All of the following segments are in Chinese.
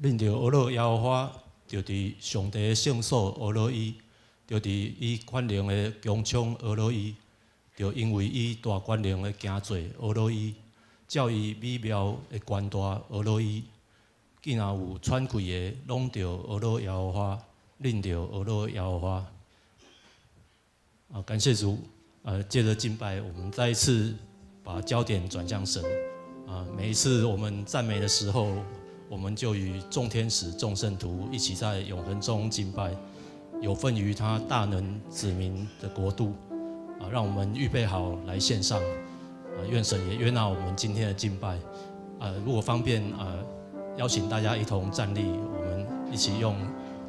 恁着学乐耶和华，就伫上帝的圣所学乐伊，就伫伊权能的强冲学乐伊，就因为伊大权能的行做学乐伊，照伊美妙的权大学乐伊。既然有喘气的，拢着学乐耶和华，恁着学乐耶和华。感谢主。借着敬拜，我们再一次把焦点转向神。每一次我们赞美的时候，我们就与众天使、众圣徒一起在永恒中敬拜，有份于他大能子民的国度。让我们预备好来献上。愿神也悦纳我们今天的敬拜。如果方便，邀请大家一同站立，我们一起用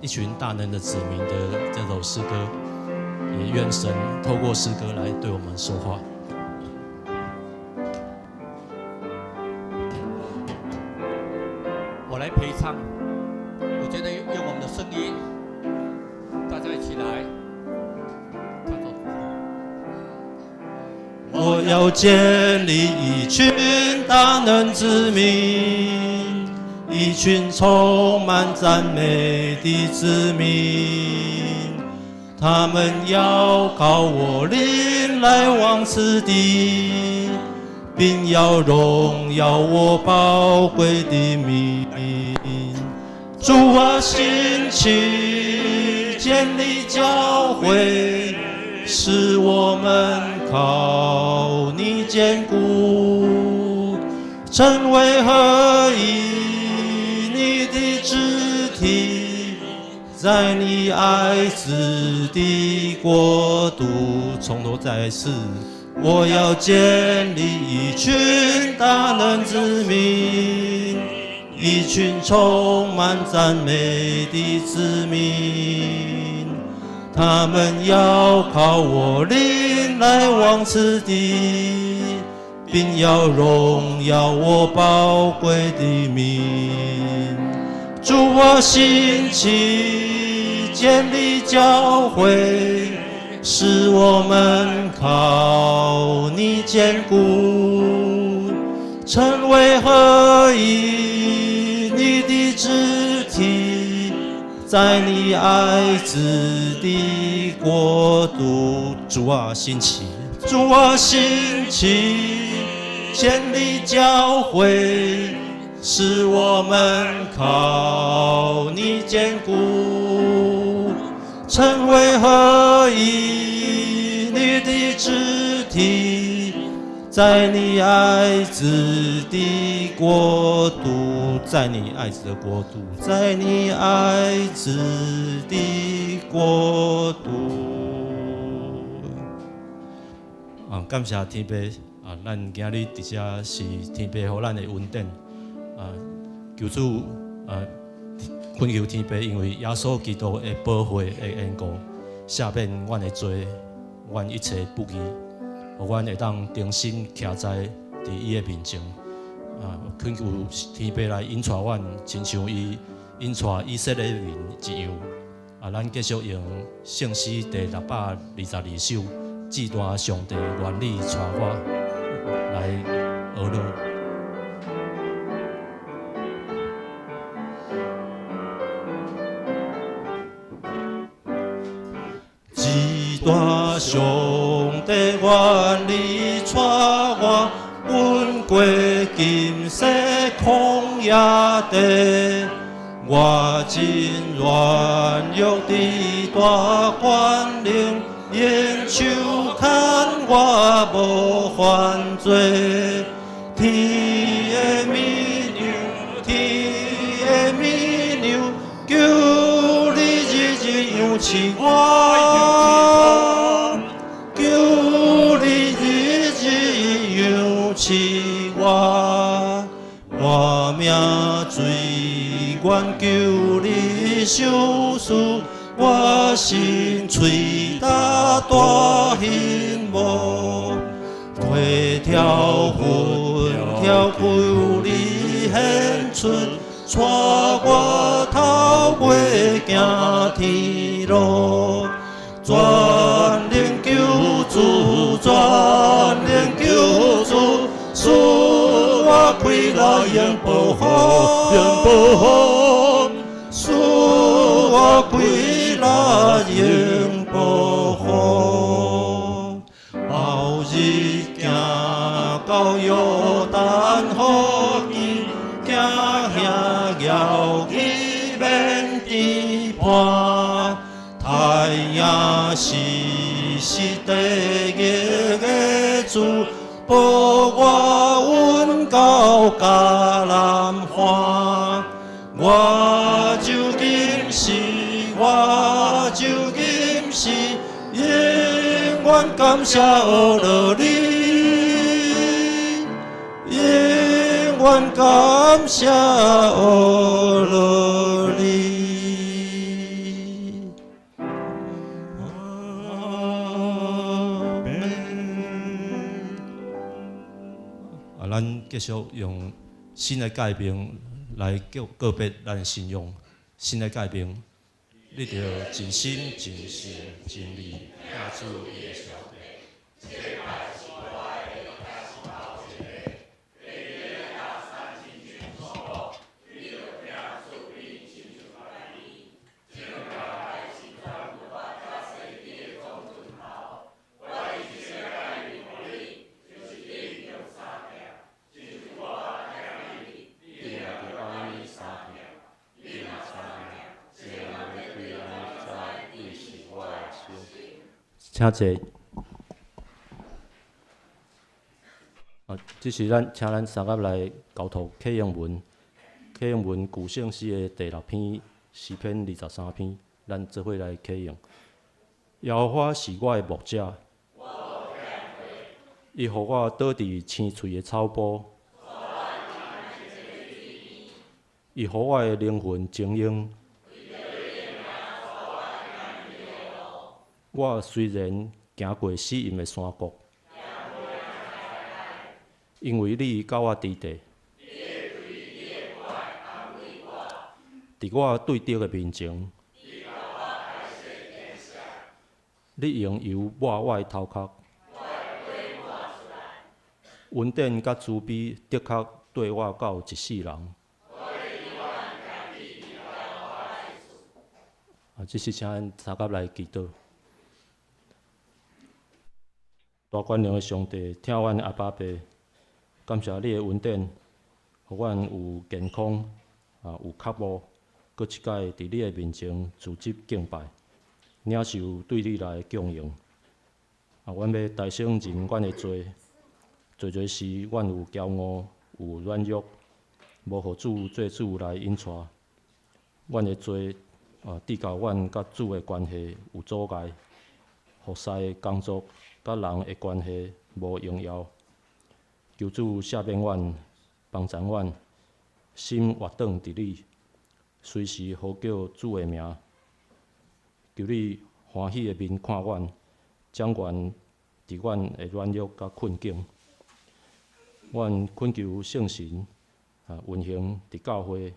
一群大能的子民的这首诗歌。也愿神透过诗歌来对我们说话。我来陪唱，我觉得用我们的声音，大家一起来。我要建立一群大能之民，一群充满赞美的子民。他们要靠我领来往此地，并要荣耀我宝贵的名。主啊，兴起建立教会，使我们靠你坚固，成为合一，你的肢体。在你爱子的国度，从头再一次，我要建立一群大能之民，一群充满赞美的子民。他们要靠我领来往此地，并要荣耀我宝贵的名。主啊，兴起建立教会，使我们靠你坚固，成为合一，你的肢体，在你爱子的国度。主啊，兴起，主啊，兴起建立教会，使我们靠你坚固，成为合一，你的肢体，在你爱子的国度，在你爱子的国度，在你爱子的国度。感谢天父咱今日伫遮是天父予咱的恩典。求主恳求天父，因为耶稣基督的宝血的缘故，赦免阮的罪，阮一切不义，互阮会当重新徛在伫伊的面前。恳求天父来引带阮，亲像伊引带以色列民一样。咱继续用圣诗第622首，至大上帝愿意带我来学乐。大上帝愿意带我稳过今世曠野地，我真软弱的大权能，因手看我无犯罪。天的绵羊，天的绵羊，求你日日养饲我，求你日日养饲我，我命罪愿求你收拾，我心喙焦大幸福，花条魂条求你献出，带我头尾行天路，全能救主，全能救主，使我快乐永保护，永保护。开了永保护，后日行到约旦河边，行遐遥去免颠簸。太阳是第一个主，保我阮到加南花。我就今是永远感谢了你，永远感谢了你。咱继续用新的改变来告别咱的信仰。新的改变，你着尽心、尽性、尽力，行出伊的小弟。请坐。这是请咱三个来交托启用文，启用文古圣诗的第6篇诗篇23篇，咱做伙来启用。耶和华是我的牧者，伊予我倒伫青翠的草坡，伊予我的灵魂静养。我虽然行过死荫的山谷，因为你甲我伫地，伫我对敌的面前，你用油抹我的头壳，恩典甲慈悲的确对我到一世人。这是请咱三甲来祈祷。大权能的上帝，听阮阿爸爸，感谢你的恩典，予阮有健康，有脚步，搁一摆伫你的面前自执敬拜，领受对你来的供养。阮要大声认阮的罪，做时阮有骄傲，有软弱，无互主做主来引带。阮的罪，抵到阮甲主的关系有阻碍，服侍的工作。甲人的关系无荣耀，求主赦免阮，帮助阮，心活转伫你，随时呼叫主的名。求你欢喜的面看阮，掌权伫阮的软弱甲困境。阮恳求圣神运行伫教会，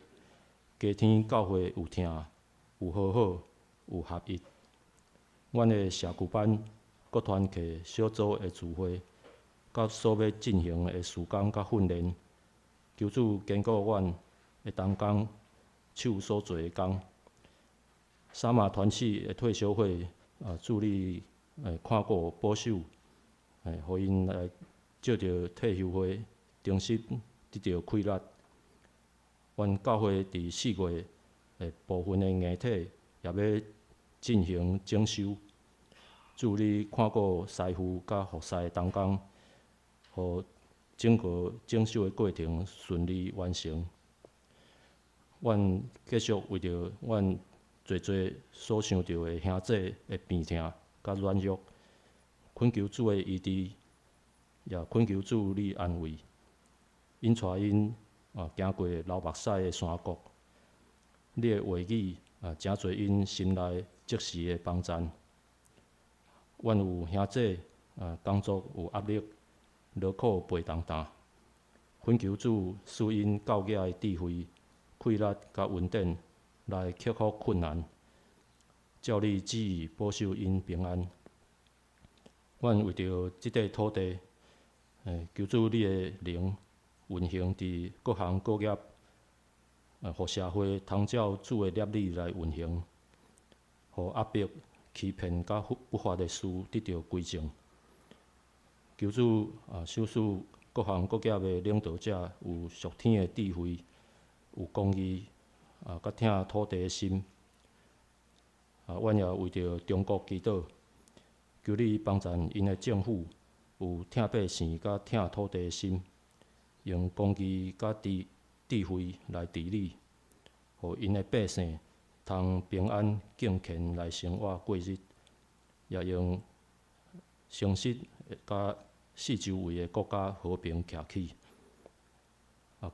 加添教会有听、有和好、有合一。阮的社区班。各团契小组的聚会，甲所要进行的事工甲训练，求主坚固阮的同工手所做的工。三马团契的退休会，助力看顾保守，互因来借着退休会重新得到开力。阮教会伫4月部分的硬体也要进行整修。助你看顾师傅甲服侍同工，互整个整修的过程顺利完成。阮继续为着阮侪所想到的兄弟的病痛甲软弱，恳求主的医治，也恳求主你安慰，引带因行过流目屎的山谷。你的话语真侪因心内即时的帮助。阮有兄弟工作有压力，劳苦背重担，恳求主赐因教育的智慧、气力甲稳定，来克服困难，照你旨意保守因平安。阮为着即块土地，求主你的灵运行伫各行各业，互社会通照主的业力来运行。互压迫、欺骗甲不法的事得到归正。求主赏赐各行各业的领导者有属天的智慧，有公义甲疼土地的心。阮也为着中国祈祷，求你帮助因的政府有疼百姓甲疼土地的心，用公义甲智慧来治理，互因的百姓通平安敬虔来生活过日，也用诚实甲四周围的国家和平徛起。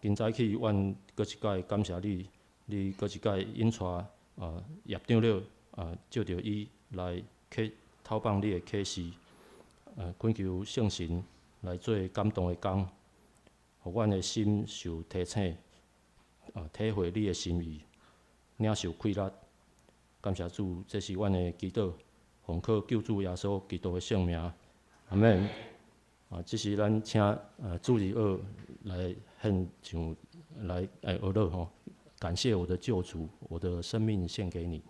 今早起，阮搁一摆感谢你，你搁一摆引带叶长老照着伊来讨放你的启示，恳求圣神来做感动的工，互阮的心受提醒，体会你的心意，领受快乐。感谢主，这是阮的祈祷，奉靠救主耶稣基督的圣名，阿免。这是咱请主日学来献上来学乐吼，感谢我的救主，我的生命献给你。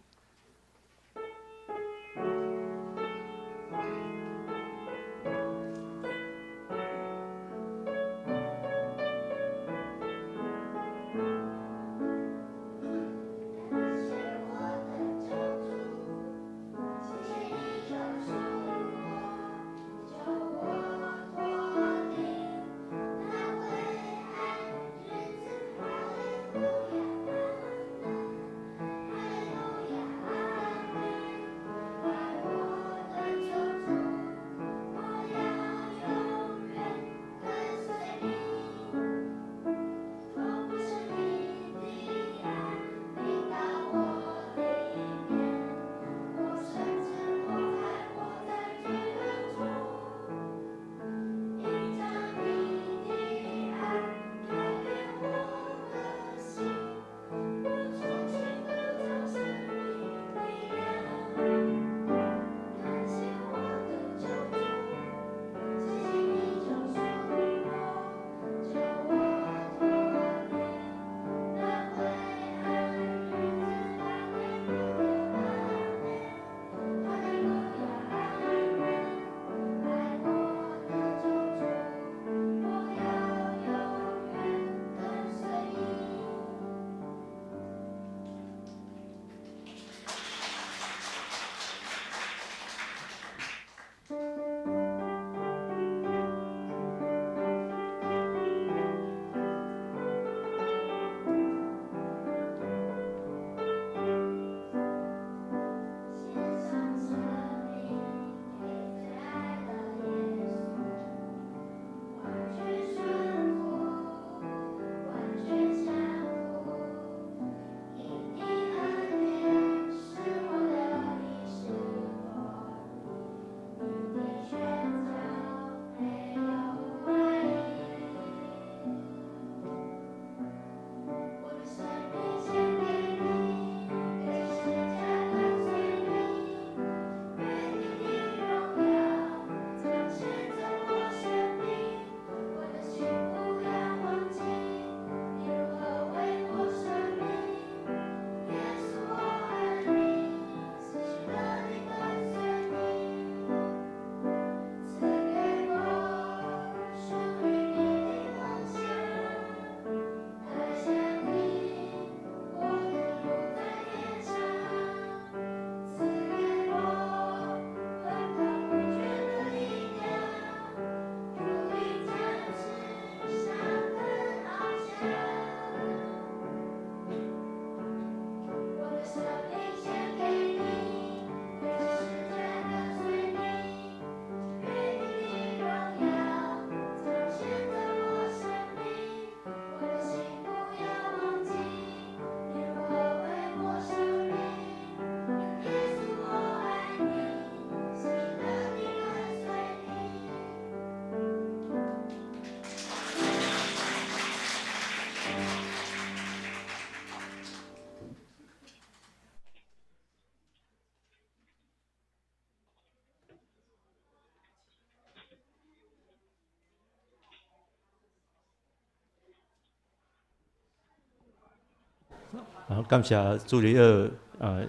感谢主日学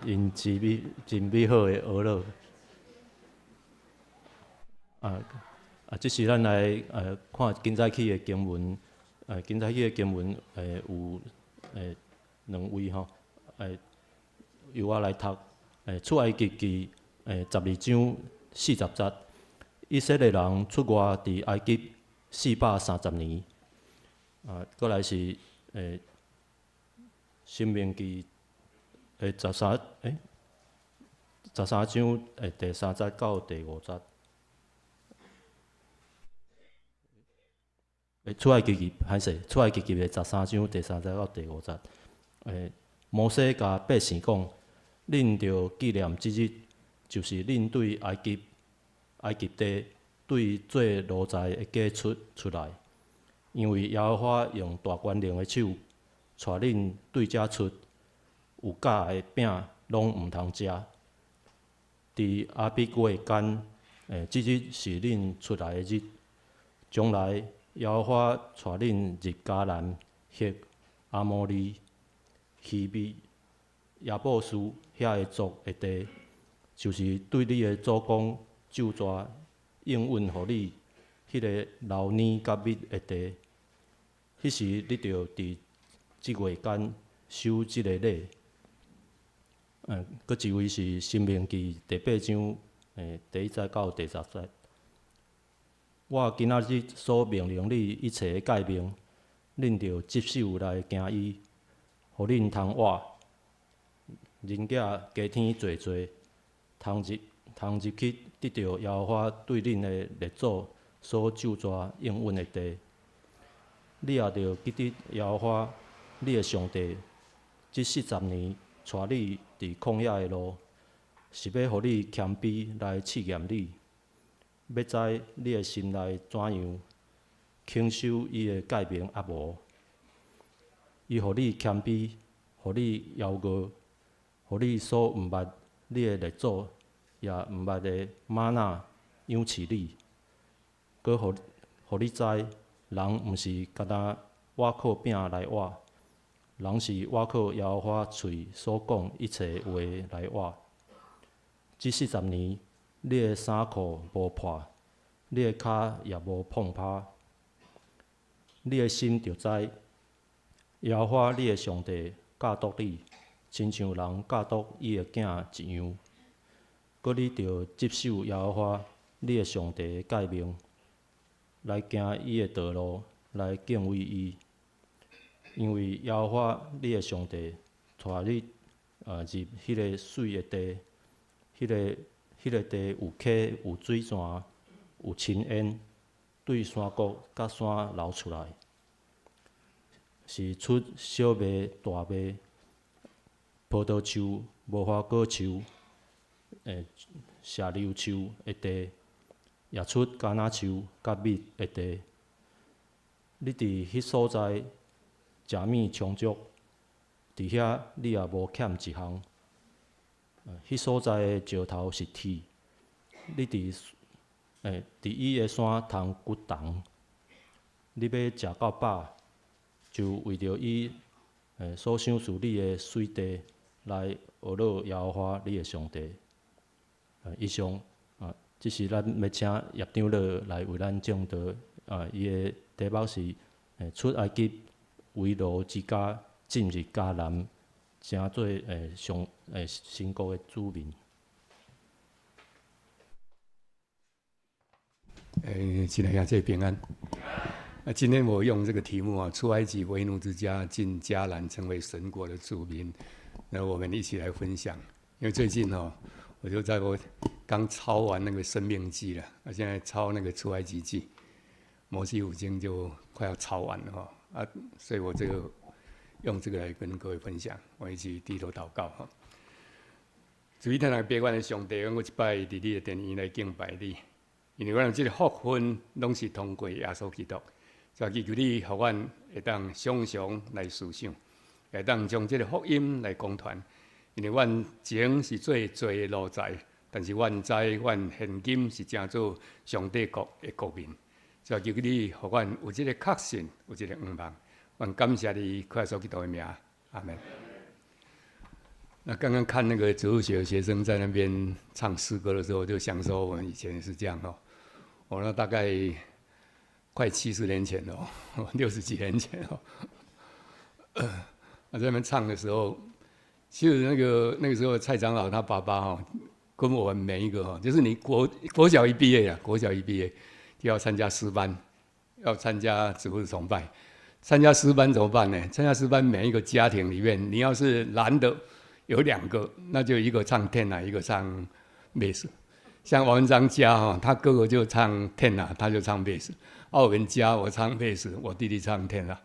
因真美好的娱乐。这是咱来看今早起的经文。今早起的经文有2位吼，由我来读。出埃及记12章40节，以色列人出外伫埃及430年。过来是申命记13章第3节到第5节。出埃及记出埃及记的13章第3节到第5节。摩西甲百姓讲，恁着纪念即日，就是恁对埃及地对做奴才的家出来，因为耶和华用大权能的手，带恁对遮出，有假的饼拢毋通食。伫阿比月间，即日是恁出来的日，将来耶和华带恁入迦南、赫、阿摩利、希米、亚布斯遐个族的地，就是对你的祖公咒詛应允互你迄个流奶甲蜜的地。迄时你着伫即月间守即个礼。佫一位是申命记第8章第1节到第10节。我今仔日所命令你一切的诫命，恁着执守来行伊，互恁通活。人囝加添做做，通入去得到耶和华对恁的列祖所咒詛应允的地。你也着记得耶和华你的上帝，这40年带你伫旷野的路，是要互你谦卑来试验你，要知你的心内怎样轻守伊的诫命啊无。伊互你谦卑，互你骄傲，互你所毋捌你的列祖也毋捌的玛纳养饲你，佮互你知，人毋是干那倚靠饼来活，人是倚靠耶和华喙所讲一切话来活。这40年，你的衫裤无破，你的骹也无碰破。你的心着知，耶和华你的上帝教导你，亲像人教导伊的囝一样。佮你着接受耶和华你的上帝的诫命，来行伊的道路，来敬畏伊。因为耶和华你的上帝带你入迄个水的地，迄个地有溪有水泉，有青烟，对山谷甲山流出来，是出小麦、大麦、葡萄树、无花果树、石榴树的地，也出橄榄树甲蜜的地。你伫迄所在食物充足，伫遐你也无欠一项。迄所在的石头是铁，你伫伊的山通骨重。你要食到饱，就为着伊所赏赐你的水地来学乐耶和华你的上帝。以上这是咱要请叶长老来为咱讲道。伊的题目是出埃及为奴之家进入迦南，成做神国的子民。亲爱的平安。今天我用这个题目啊，出埃及为奴之家进迦南，成为神国的子民。那我们一起来分享。因为最近我就在我刚抄完那个生命记了，现在抄那个出埃及记，摩西五经就快要抄完了所以我用这个来跟各位分享。我一起低头祷告主，天来别管的上帝，我一摆伫你的殿院来敬拜你，因为我有这个福分，拢是通过耶稣基督。所以求你，互阮会当常常来思想，会当将这个福音来讲传。因为阮前是做罪的奴才，但是阮知阮现今是正做上帝国的国民。所以求你，互阮有这个确信，有这个盼望。阮感谢你，耶稣基督的名，阿门。那刚刚看那个植物学的学生在那边唱诗歌的时候，我就想说，我们以前也是这样哦。我那大概快70年前了，60几年前哦。在那边唱的时候，其实那个时候蔡长老他爸爸哈，跟我们每一个哈，就是你国小一毕业啊，国小一毕业就要参加诗班，要参加植物崇拜。参加诗班怎么办呢？参加诗班每一个家庭里面，你要是男的有2个，那就一个唱天啊，一个唱贝斯。像王文章家哈，他哥哥就唱天啊，他就唱贝斯。我们家我唱贝斯，我弟弟唱天啊。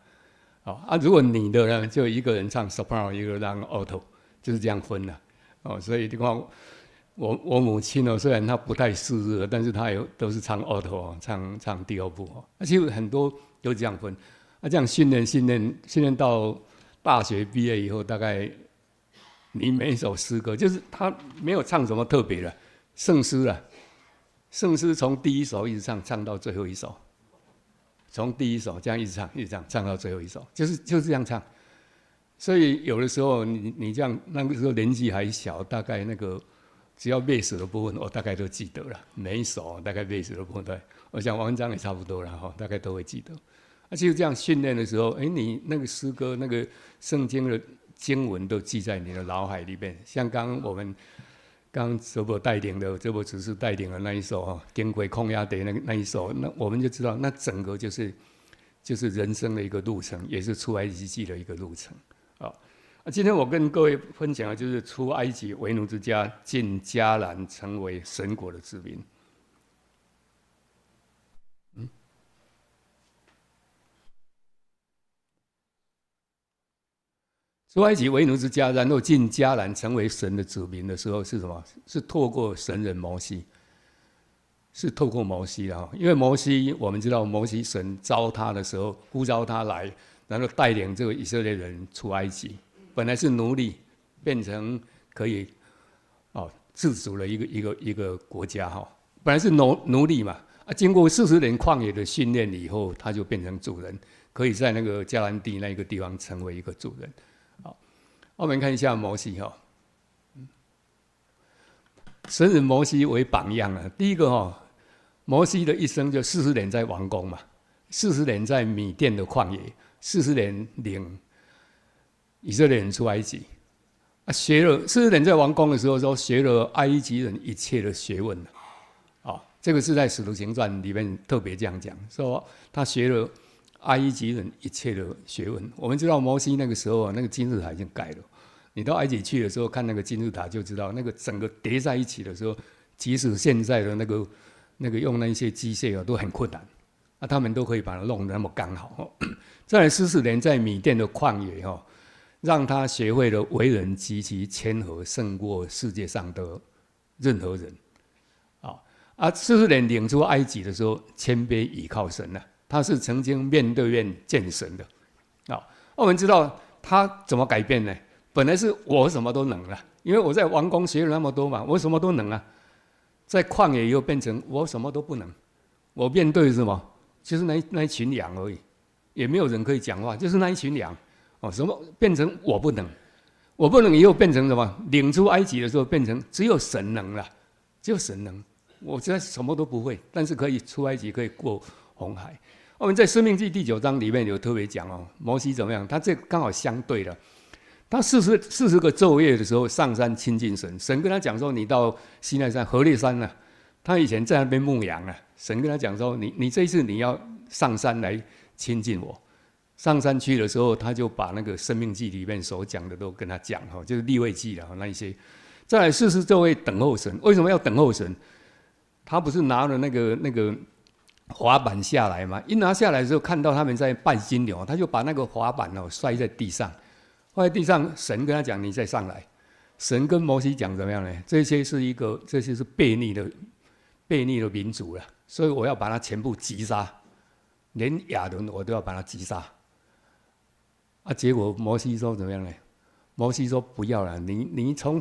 如果你的呢，就一个人唱 soprano， 一个人唱 alto， 就是这样分了。所以的话，我母亲呢，虽然她不太适热，但是她都是唱 alto， 唱第2部。其实很多都这样分。这样训练到大学毕业以后，大概你每一首诗歌，就是他没有唱什么特别的圣诗了，圣诗从第1首一直唱到最后一首，从第1首这样一直唱到最后一首，就是这样唱。所以有的时候你这样，那个时候年纪还小，大概那个只要贝斯的部分，我大概都记得了，每一首大概贝斯的部分，我想王文章也差不多了大概都会记得。其实这样训练的时候，你那个诗歌、那个圣经的经文都记在你的脑海里面。像我们周伯带领的，周伯执事带领的那一首经过旷野地那一首，那我们就知道，那整个就是人生的一个路程，也是出埃及记的一个路程。今天我跟各位分享的就是出埃及为奴之家，进迦南，成为神国的子民。出埃及为奴之家，然后进迦南，成为神的子民的时候是什么？是透过神人摩西，是透过摩西的。因为摩西，我们知道摩西神召他的时候，呼召他来，然后带领这个以色列人出埃及。本来是奴隶，变成可以自主的一个国家本来是奴隶嘛，经过40年旷野的训练以后，他就变成主人，可以在那个迦南地那个地方成为一个主人。我们看一下摩西神以摩西为榜样啊。第一个摩西的一生就40年在王宫嘛，40年在米甸的旷野，40年领以色列人出埃及。学了40年在王宫的时候，说学了埃及人一切的学问这个是在《使徒行传》里面特别这样讲，说他学了埃及人一切的学问。我们知道摩西那个时候那个金字塔已经盖了。你到埃及去的时候，看那个金字塔就知道，那个整个叠在一起的时候，即使现在的那个用那些机械都很困难，他们都可以把它弄得那么刚好。再来40年在米甸的旷野让他学会了为人极其谦和，胜过世界上的任何人。40年领出埃及的时候，谦卑倚靠神了。他是曾经面对面见神的。我们知道他怎么改变呢？本来是我什么都能了，因为我在王宫学了那么多嘛，我什么都能啊。在旷野以后变成我什么都不能，我面对什么？就是那一群羊而已，也没有人可以讲话，就是那一群羊。什么变成我不能？我不能以后变成什么？领出埃及的时候变成只有神能了，只有神能。我现在什么都不会，但是可以出埃及，可以过红海。我们在《申命记》第9章里面有特别讲摩西怎么样？他这刚好相对了。他40个昼夜的时候上山亲近神，神跟他讲说：“你到西奈山、何烈山了。”他以前在那边牧羊啊，神跟他讲说：“你这一次你要上山来亲近我。”上山去的时候，他就把那个《申命记》里面所讲的都跟他讲就是利未记了那一些。再来40昼夜等候神，为什么要等候神？他不是拿了那个滑板下来吗？一拿下来的时候，看到他们在拜金牛，他就把那个滑板摔在地上。放在地上，神跟他讲：“你再上来。”神跟摩西讲怎么样呢？这些是悖逆的民族了，所以我要把他全部击杀，连亚伦我都要把他击杀。结果摩西说怎么样呢？摩西说：“不要了，你从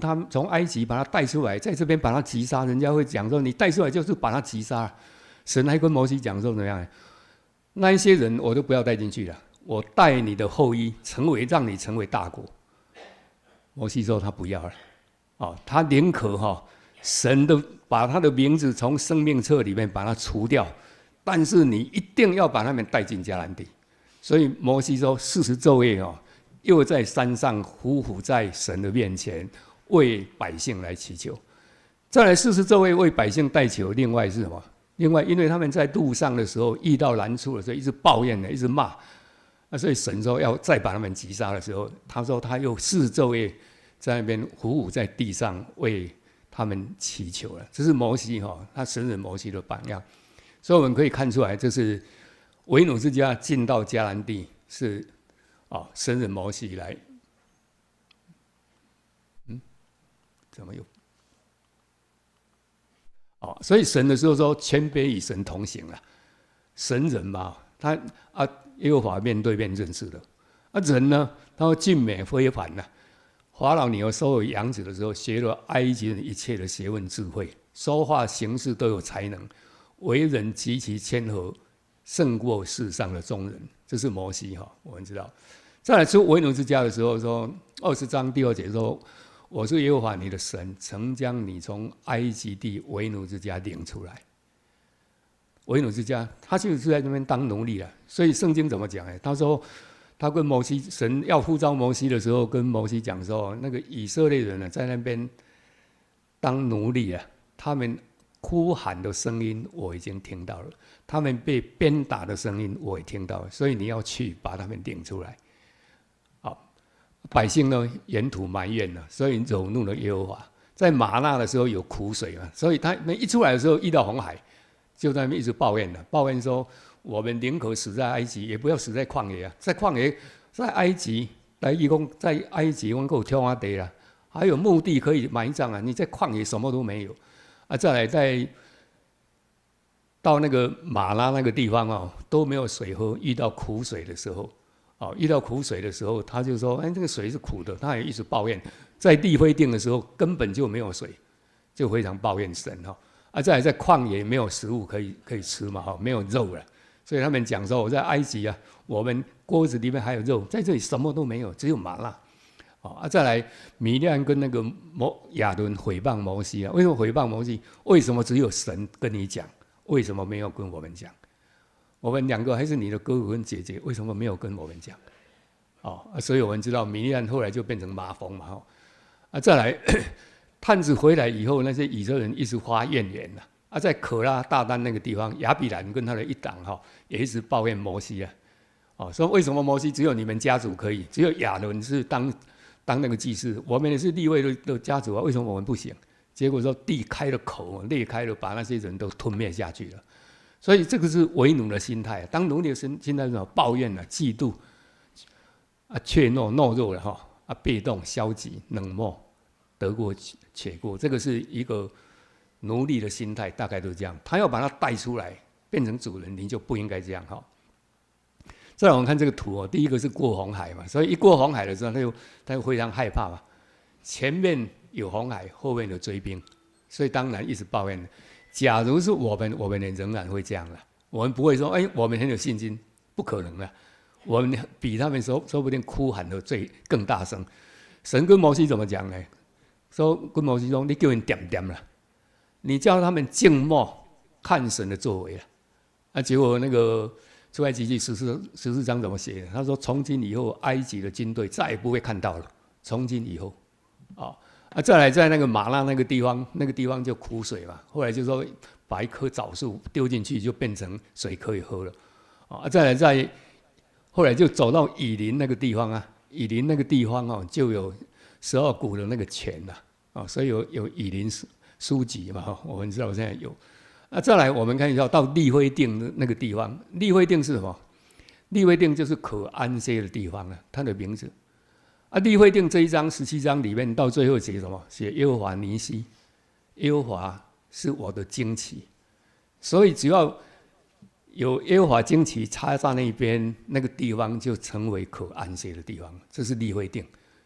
埃及把他带出来，在这边把他击杀，人家会讲说你带出来就是把他击杀。”神还跟摩西讲说怎么样呢？那一些人我都不要带进去了。我带你的后裔让你成为大国。摩西说他不要了，哦，他宁可神的把他的名字从生命册里面把它除掉，但是你一定要把他们带进迦南地。所以摩西说40昼夜又在山上匍匐在神的面前，为百姓来祈求。再来40昼夜为百姓代求，另外是什么？另外，因为他们在路上的时候遇到难处的时候，一直抱怨的，一直骂，所以神说要再把他们击杀的时候，他说他又40昼夜在那边匍匐在地上为他们祈求了。这是摩西他神人摩西的榜样。所以我们可以看出来，这是为奴之家进到迦南地是神人摩西来，怎么有？所以神的时候说谦卑与神同行了。神人嘛，他耶和华面对面认识的。人呢，他说俊美非凡了。法老女儿收为养子的时候，学了埃及人一切的学问智慧，说话行事都有才能，为人极其谦和，胜过世上的众人。这是摩西我们知道。再来出为奴之家的时候说，20章第2节说，我是耶和华你的神，曾将你从埃及地为奴之家领出来。为奴之家，他就是在那边当奴隶了。所以圣经怎么讲呢？他说，他跟摩西，神要呼召摩西的时候，跟摩西讲说，那个以色列人在那边当奴隶他们哭喊的声音我已经听到了，他们被鞭打的声音我也听到了，所以你要去把他们领出来。百姓呢，沿途埋怨了，所以惹怒了耶和华。在玛纳的时候有苦水嘛，所以他们一出来的时候遇到红海，就在那边一直抱怨了，抱怨说我们宁可死在埃及，也不要死在旷野啊！在旷野，在埃及来义工，在埃及我们够挑阿地啦，还有墓地可以埋葬啊！你在旷野什么都没有再来到那个马拉那个地方都没有水喝，遇到苦水的时候。遇到苦水的时候，他就说：“这个水是苦的。”他也一直抱怨。在地非定的时候，根本就没有水，就非常抱怨神再来在旷野没有食物可以吃嘛没有肉了，所以他们讲说：“我在埃及我们锅子里面还有肉，在这里什么都没有，只有麻辣。”再来米利暗跟那个亚伦毁谤摩西为什么毁谤摩西？为什么只有神跟你讲？为什么没有跟我们讲？我们2个还是你的哥哥跟姐姐，为什么没有跟我们讲？所以我们知道米利暗后来就变成麻风嘛再来探子回来以后，那些以色列人一直发怨言在可拉大丹那个地方，亚比兰跟他的一党也一直抱怨摩西说为什么摩西只有你们家族可以，只有亚伦是当那个祭司，我们也是利未的家族为什么我们不行？结果说地开了口，裂开了，把那些人都吞灭下去了。所以这个是为奴的心态，当奴隶的心态是什么？抱怨嫉妒怯懦懦弱了被动消极冷漠，得过且过，这个是一个奴隶的心态，大概都是这样。他要把它带出来，变成主人，你就不应该这样再来我们看这个图第一个是过红海嘛，所以一过红海的时候，他就非常害怕嘛，前面有红海，后面有追兵，所以当然一直抱怨。假如是我们也仍然会这样了，我们不会说我们很有信心，不可能的，我们比他们说不定哭喊的更大声。神跟摩西怎么讲呢？说跟摩西说，你叫人点点了，你叫他们静默看神的作为了。结果那个出埃及记14章怎么写的？他说从今以后，埃及的军队再也不会看到了。从今以后，再来在那个马拉那个地方就苦水嘛，后来就说把一棵枣树丢进去，就变成水可以喝了。再来后来就走到以琳那个地方以琳那个地方就有12股的那个泉所以有以琳书籍嘛我们知道现在有。再来我们看一下到利非定那个地方，利非定是什么？利非定就是可安歇的地方它的名字。利非定这一章17章里面到最后写什么？写耶和华尼西，耶和华是我的旌旗，所以只要有耶和华旌旗插在那边，那个地方就成为可安歇的地方，这是利非定。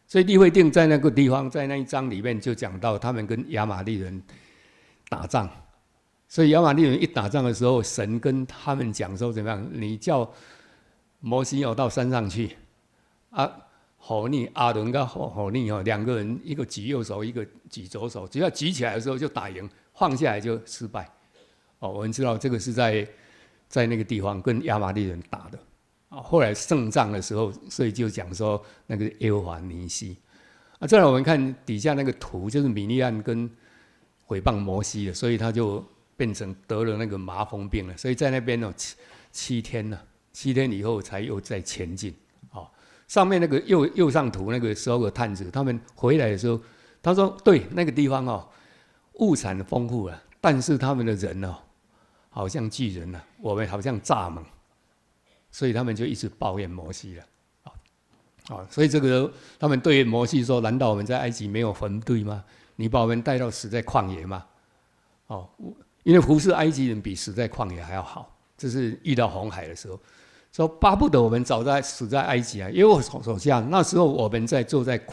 所以利非定在那个地方，在那一章里面就讲到他们跟亚玛力人打仗，所以亚玛力人一打仗的时候，神跟他们讲说怎么样？你叫摩西到山上去侯逆阿伦跟侯逆哦，两个人一个举右手，一个举左手，只要举起来的时候就打赢，放下来就失败。哦，我们知道这个是在那个地方跟亚玛力人打的。后来胜仗的时候，所以就讲说那个耶和华尼西。再来我们看底下那个图，就是米利暗跟毁谤摩西的，所以他就变成得了那个麻风病了。所以在那边7天呢，7天以后才又再前进。上面那个右上图那个12个探子，他们回来的时候，他说对那个地方物产丰富了，但是他们的人好像巨人了，我们好像蚱蜢，所以他们就一直抱怨摩西了。所以这个他们对摩西说：“难道我们在埃及没有坟堆吗？你把我们带到死在旷野吗？”因为服侍埃及人比死在旷野还要好。这是遇到红海的时候，说巴不得我们早在死在埃及啊！因为我手下那时候我们坐在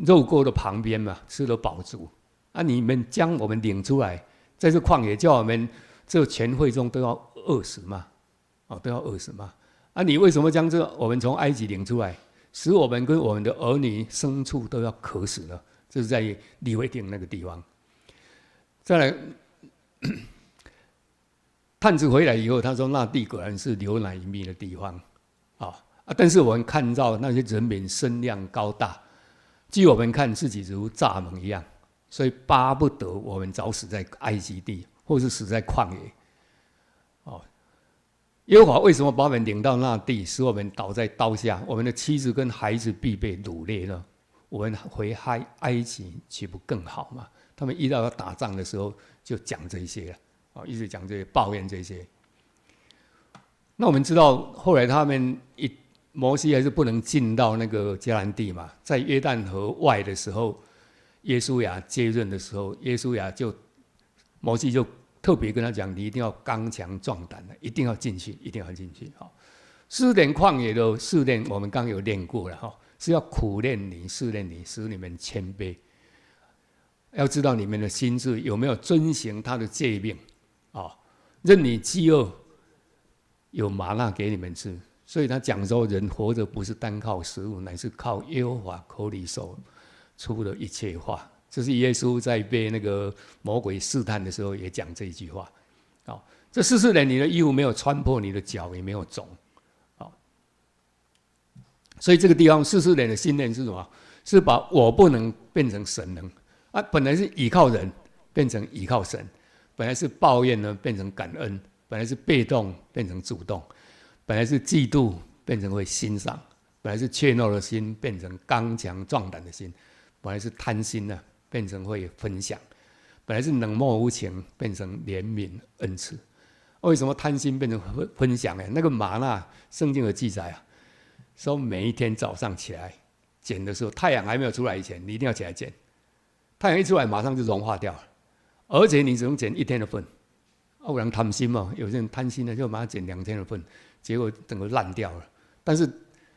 肉锅的旁边嘛，吃得饱足啊！你们将我们领出来，在这旷野叫我们这全会中都要饿死吗？都要饿死吗？啊！你为什么将我们从埃及领出来，使我们跟我们的儿女牲畜都要渴死呢？这是在利未定那个地方。再来，探子回来以后，他说那地果然是流奶与蜜的地方但是我们看到那些人民身量高大，据我们看自己如蚱蜢一样，所以巴不得我们早死在埃及地，或是死在旷野。耶和华为什么把我们领到那地，使我们倒在刀下？我们的妻子跟孩子必被掳掠呢？我们回埃及岂不更好吗？他们遇到要打仗的时候，就讲这些了，一直讲这些，抱怨这些。那我们知道，后来他们摩西还是不能进到那个迦南地嘛，在约旦河外的时候，耶稣亚接任的时候，摩西就特别跟他讲，你一定要刚强壮胆的，一定要进去，一定要进去。试炼旷野的试炼，我们刚有练过了是要苦练你、试炼你，使你们谦卑。要知道你们的心智有没有遵行他的诫命任你饥饿，有玛纳给你们吃。所以他讲说，人活着不是单靠食物，乃是靠耶和华口里所出的一切话。这是耶稣在被那个魔鬼试探的时候也讲这一句话。这40年你的衣服没有穿破，你的脚也没有肿。所以这个地方40年的信念是什么？是把我不能变成神能本来是倚靠人变成倚靠神，本来是抱怨呢变成感恩，本来是被动变成主动，本来是嫉妒变成会欣赏，本来是怯懦的心变成刚强壮胆的心，本来是贪心呢变成会分享，本来是冷漠无情变成怜悯恩慈。为什么贪心变成分享呢？那个玛纳圣经有记载说每一天早上起来捡的时候，太阳还没有出来以前，你一定要起来捡。太阳一出来，马上就融化掉了，而且你只能捡1天的份。有人贪心嘛，有些人贪心的就马上捡2天的份，结果整个烂掉了。但是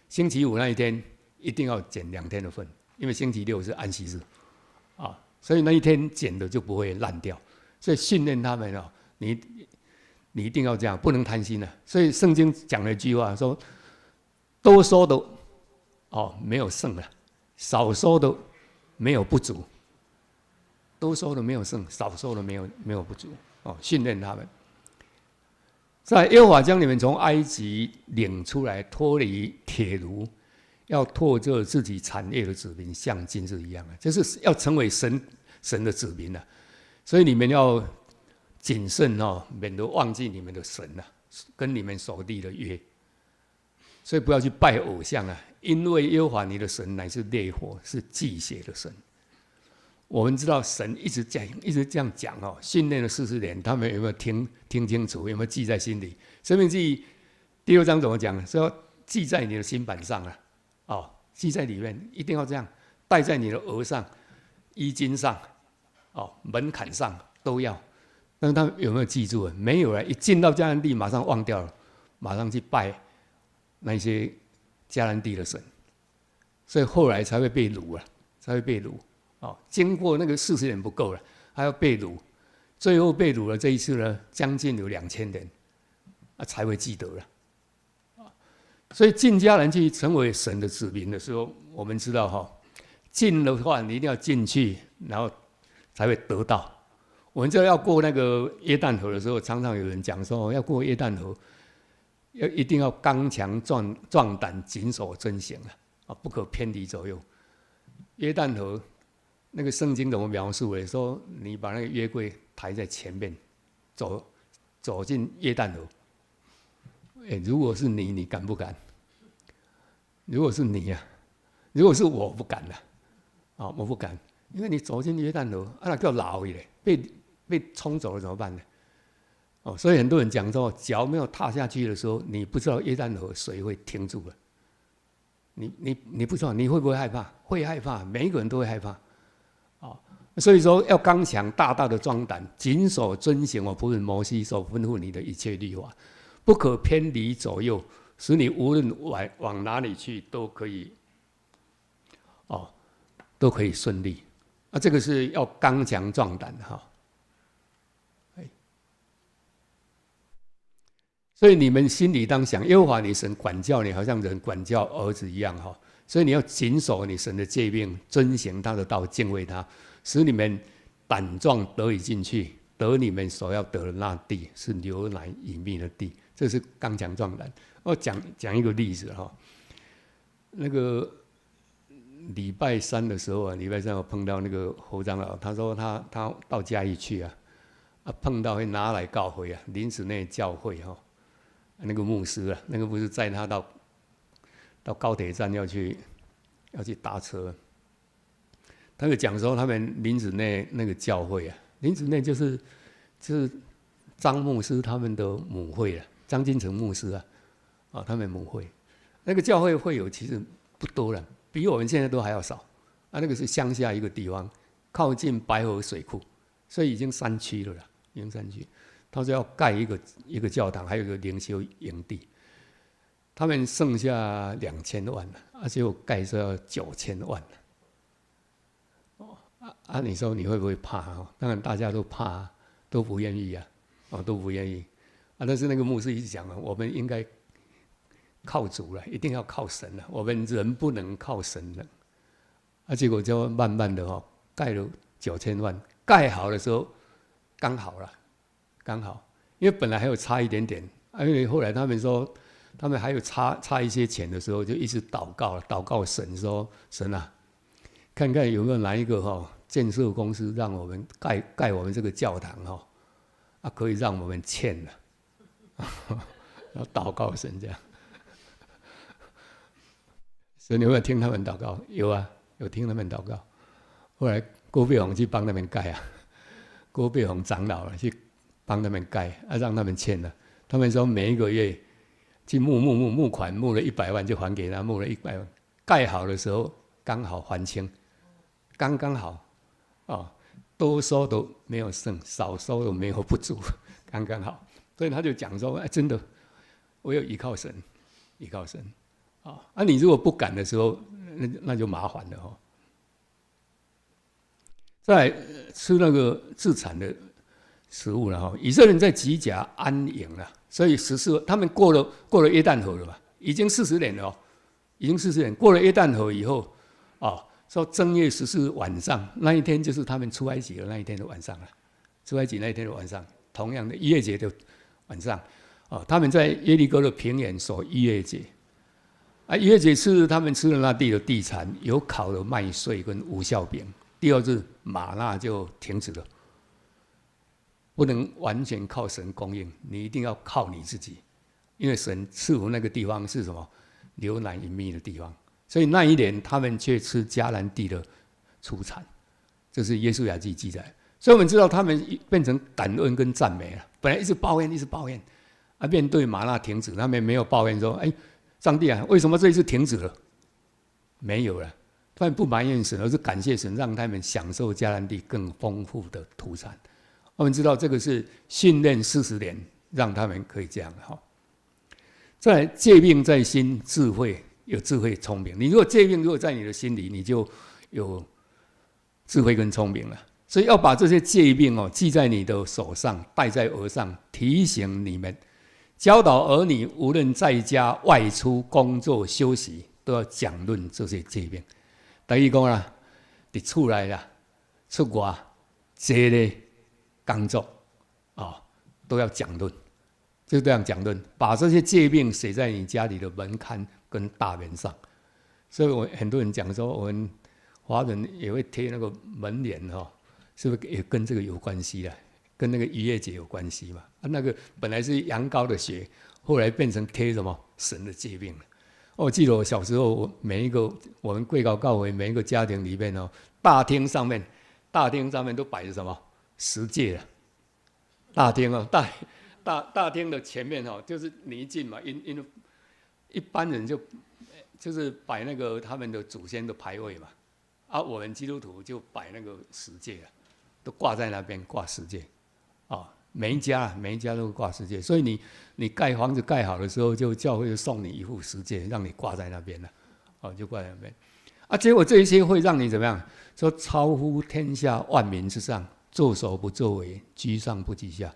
星期五那一天一定要捡2天的份，因为星期六是安息日所以那一天捡的就不会烂掉。所以训练他们你一定要这样，不能贪心的。所以圣经讲了一句话说：多收的没有剩了，少收的没有不足。多收的没有剩，少收的没有不足训练他们。在耶和华将你们从埃及领出来，脱离铁炉，要拓这自己产业的子民，像今日一样就是要成为神的子民所以你们要谨慎免得忘记你们的神跟你们所立的约。所以不要去拜偶像因为耶和华你的神乃是烈火，是忌邪的神。我们知道神一直这样讲训练了40年，他们有没有听清楚？有没有记在心里？申命记第6章怎么讲？说记在你的心板上记在里面，一定要这样，戴在你的额上、衣襟上、门槛上都要。但是他们有没有记住？没有一进到迦南地，马上忘掉了，马上去拜那些迦南地的神，所以后来才会被掳经过那个40年不够了，还要被掳，最后被掳了这一次呢，将近有2000人才会记得了所以进迦南去成为神的子民的时候，我们知道哈，进的话你一定要进去，然后才会得到。我们知道要过那个约旦河的时候，常常有人讲说，要过约旦河，一定要刚强壮胆，谨守遵行啊，不可偏离左右。约旦河那个圣经怎么描述的？说你把那个约柜抬在前面，走进约旦河。如果是你，你敢不敢？如果是你呀，如果是我不敢了，我不敢，因为你走进约旦河，那叫老嘞，被冲走了怎么办呢？所以很多人讲说，脚没有踏下去的时候，你不知道约旦河水会停住了。你不知道，你会不会害怕？会害怕，每一个人都会害怕。所以说要刚强，大大的壮胆，谨守遵行我仆人摩西所吩咐你的一切律法，不可偏离左右，使你无论往哪里去都可以，都可以顺利。这个是要刚强壮胆哈。所以你们心里当想，耶和华你神管教你，好像人管教儿子一样哈。所以你要谨守你神的诫命，遵行他的道，敬畏他，使你们胆壮得以进去，得你们所要得的那地，是流奶与蜜的地。这是刚强壮胆。我讲一个例子哈，那个礼拜三的时候啊，礼拜三我碰到那个侯长老，他说他到嘉义去啊，碰到会拿来教会啊，林子内教会哈。那个牧师载他到高铁站要去搭车，他就讲说他们林子内那个教会啊，林子内就是张牧师他们的母会啊，张金城牧师啊，他们母会，那个教会会友其实不多了，比我们现在都还要少啊。那个是乡下一个地方，靠近白河水库，所以已经山区了啦，已经山区。他说要盖一个教堂，还有一个灵修营地，他们剩下2000万了，而且我盖是要9000万了。你说你会不会怕？当然大家都怕，都不愿意都不愿意但是那个牧师一直讲我们应该靠主了，一定要靠神了，我们人不能靠神了。结果就慢慢的盖了9000万，盖好的时候刚好了。刚好，因为本来还有差一点点，因为后来他们说，他们还有差一些钱的时候，就一直祷告神说：“神啊，看看有没有哪一个建设公司让我们盖我们这个教堂可以让我们欠了。”然后祷告神这样。神有没有听他们祷告？有啊，有听他们祷告。后来郭碧宏去帮他们盖啊，郭碧宏长老去帮他们盖让他们签了。他们说每一个月去募款，募了100万就还给他，募了100万，盖好的时候刚好还清，刚好多收都没有剩，少收都没有不足，刚刚好。所以他就讲说，真的，我有依靠神，依靠神你如果不敢的时候，那就麻烦了再来吃那个自产的食物了以色列人在吉甲安营了，所以他们过了约旦河了吧？已经40年了已经40年。过了约旦河以后说正月14晚上那一天就是他们出埃及的那一天的晚上了。出埃及那一天的晚上，同样的逾越节的晚上他们在耶利哥的平原守逾越节逾越节是他们吃了那地的地产，有烤的麦穗跟无酵饼。第二日玛纳就停止了。不能完全靠神供应，你一定要靠你自己，因为神赐福那个地方是什么？流奶与蜜的地方。所以那一年他们却吃迦南地的出产，这是约书亚记记载。所以我们知道他们变成感恩跟赞美了。本来一直抱怨，面对玛纳停止，他们没有抱怨说：“上帝啊，为什么这一次停止了？”没有了，他们不埋怨神，而是感谢神，让他们享受迦南地更丰富的土产。我们知道这个是训练40年，让他们可以这样再来诫命在心，智慧有智慧聪明。你如果诫命如果在你的心里，你就有智慧跟聪明了。所以要把这些诫命记在你的手上，戴在额上，提醒你们教导儿女无论在家、外出、工作、休息，都要讲论这些诫命。等于讲啦，伫厝内啦、出外坐咧工作都要讲论，就这样讲论，把这些诫命写在你家里的门槛跟大门上。所以很多人讲说，我们华人也会贴那个门帘是不是也跟这个有关系啦？跟那个逾越节有关系嘛？那个本来是羊羔的血，后来变成贴什么神的诫命了。我记得我小时候，我们贵高教会每一个家庭里面大厅上面都摆着什么十诫了。大厅大厅的前面就是你一进嘛，因一般人就是摆那个他们的祖先的牌位嘛，我们基督徒就摆那个十诫了，都挂在那边挂十诫。每一家都挂十诫，所以你盖房子盖好的时候，就教会就送你一副十诫，让你挂在那边了，就挂在那边。结果这一些会让你怎么样？说超乎天下万民之上，作首不作尾，居上不居下，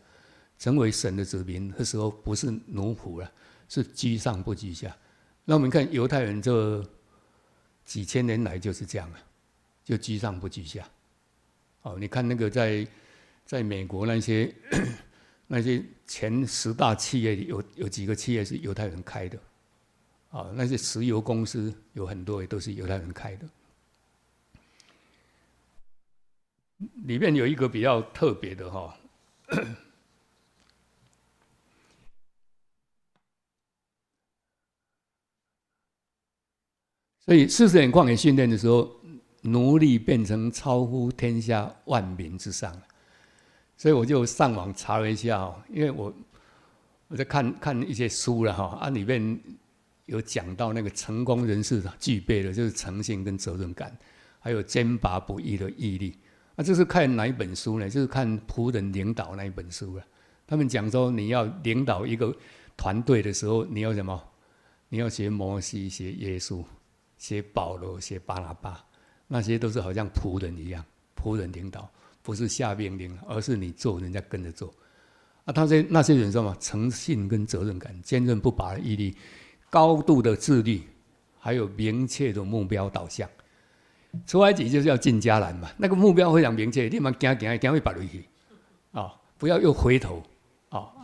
成为神的子民的时候，不是奴仆了，是居上不居下。那我们看犹太人这几千年来就是这样了，就居上不居下。你看那个在美国那些前10大企业里有几个企业是犹太人开的，那些石油公司有很多也都是犹太人开的。里面有一个比较特别的所以40年旷野训练的时候，奴隶变成超乎天下万民之上了。所以我就上网查了一下，因为我在看一些书了里面有讲到那个成功人士具备的就是诚信跟责任感，还有坚拔不移的毅力。这是看哪一本书呢？就是看仆人领导那一本书了。他们讲说，你要领导一个团队的时候，你要什么？你要学摩西，学耶稣，学保罗，学巴拿巴，那些都是好像仆人一样，仆人领导。不是下命令，而是你做，人家跟着做。那些人说嘛，诚信跟责任感，坚韧不拔的毅力，高度的自律，还有明确的目标导向。出埃及就是要进迦南嘛，那个目标非常明确，你嘛行会拔回去不要又回头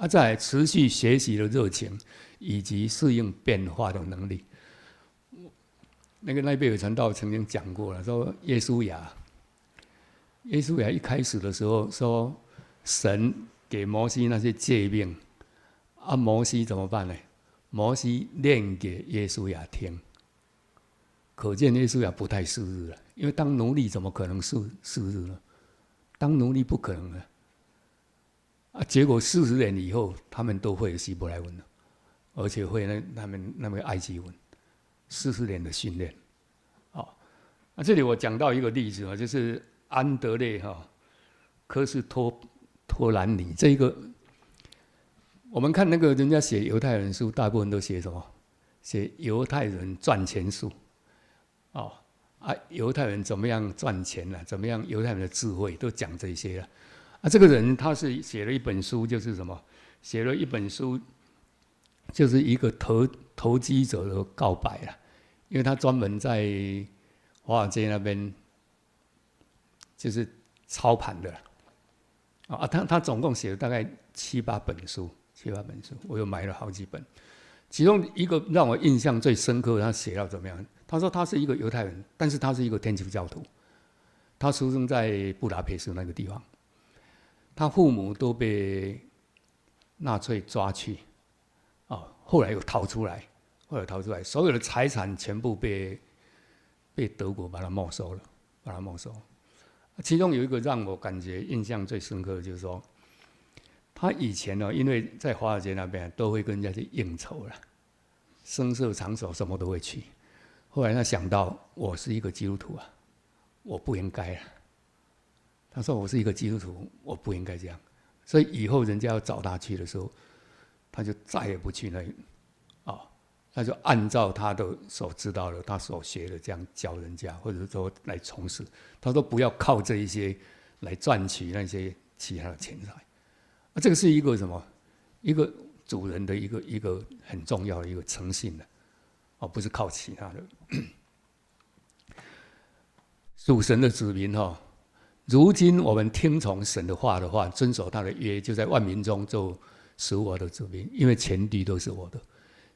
再来持续学习的热情，以及适应变化的能力。那边有传道曾经讲过了，说耶稣亚一开始的时候说，神给摩西那些诫命，摩西怎么办呢？摩西念给耶稣亚听，可见耶稣亚不太识日了，因为当奴隶怎么可能识日呢？当奴隶不可能的。结果40年以后，他们都会希伯来文了，而且会他们那个埃及文，40年的训练。这里我讲到一个例子就是安德烈科斯托兰尼这一个，我们看那个人家写犹太人书，大部分都写什么？写犹太人赚钱书，犹太人怎么样赚钱了？怎么样？犹太人的智慧都讲这些了。这个人他是写了一本书，就是什么？写了一本书，就是一个投机者的告白了，因为他专门在华尔街那边就是操盘的他总共写了大概7、8本书，我又买了好几本。其中一个让我印象最深刻，他写到怎么样？他说他是一个犹太人，但是他是一个天主教徒。他出生在布达佩斯那个地方，他父母都被纳粹抓去，后来又逃出来，所有的财产全部被德国把它没收了，其中有一个让我感觉印象最深刻的，就是说，他以前因为在华尔街那边都会跟人家去应酬了，声色场所什么都会去。后来他想到，我是一个基督徒我不应该他说我是一个基督徒，我不应该这样。所以以后人家要找他去的时候，他就再也不去那里他就按照他的所知道的，他所学的这样教人家，或者说来从事。他说不要靠这一些来赚取那些其他的钱财。这个是一个什么？一个主人的一个很重要的一个诚信的，哦，不是靠其他的。属神的子民哈，如今我们听从神的话，遵守他的约，就在万民中就属我的子民，因为全地都是我的。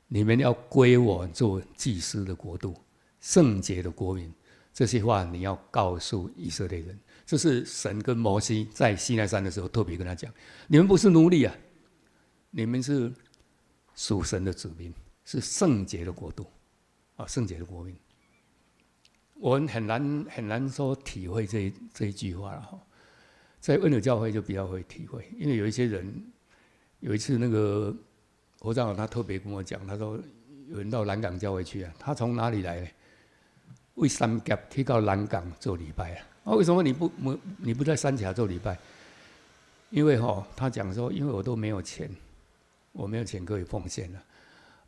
你们要归我做祭司的国度，圣洁的国民。这些话你要告诉以色列人。这是神跟摩西在西奈山的时候特别跟他讲：你们不是奴隶啊，你们是属神的子民，是圣洁的国度啊，圣洁的国民。我们很难说体会这一句话了哈，在恩友教会就比较会体会，因为有一些人，有一次那个侯长老他特别跟我讲，他说有人到南港教会去啊，他从哪里来呢？为三甲去到南港做礼拜啊？为什么你不在三峡做礼拜？因为他讲说，因为我都没有钱，我没有钱可以奉献了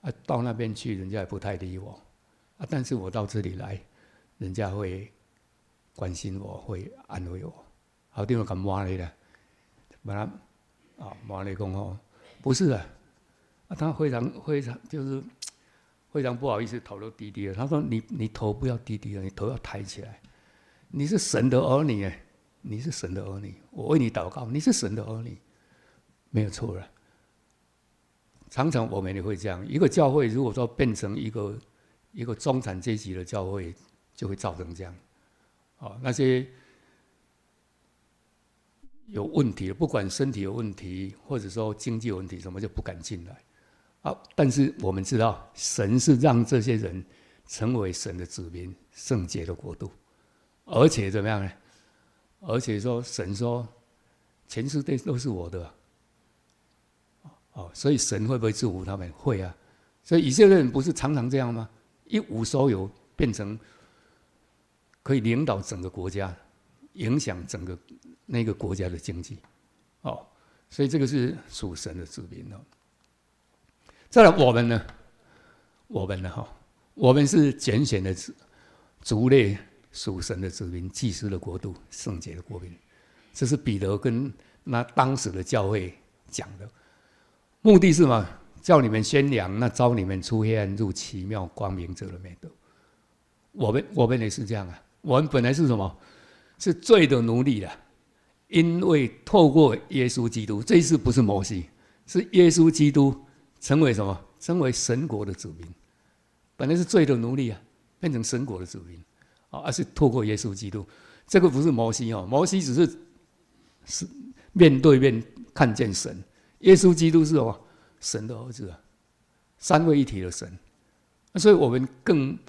啊，到那边去人家也不太理我啊，但是我到这里来。人家会关心我，会安慰我。好，弟兄敢骂你了，把他骂你讲不是啊，他非常就是非常不好意思，头都低低的。他说你头不要低低的，你头要抬起来。你是神的儿女，你是神的儿女，我为你祷告，你是神的儿女，没有错了。常常我们也会这样，一个教会如果说变成一个中产阶级的教会。就会造成这样，那些有问题的，不管身体有问题，或者说经济有问题，什么就不敢进来，但是我们知道，神是让这些人成为神的子民，圣洁的国度，而且怎么样呢？而且说，神说，全世界都是我的，所以神会不会祝福他们？会啊，所以以色列人不是常常这样吗？一无所有，变成可以领导整个国家，影响整个那个国家的经济，所以这个是属神的子民哦。再来我们呢？我们是拣选的族类，属神的子民，祭司的国度，圣洁的国民。这是彼得跟那当时的教会讲的，目的是嘛？叫你们宣扬那召你们出黑暗入奇妙光明者的美德。我们也是这样啊。我们本来是什么？是罪的奴隶啦。因为透过耶稣基督，这一次不是摩西，是耶稣基督成为什么？成为神国的子民。本来是罪的奴隶啊，变成神国的子民，而是透过耶稣基督。这个不是摩西哦，摩西只是面对面看见神，耶稣基督是什么？神的儿子啊，三位一体的神。所以我们更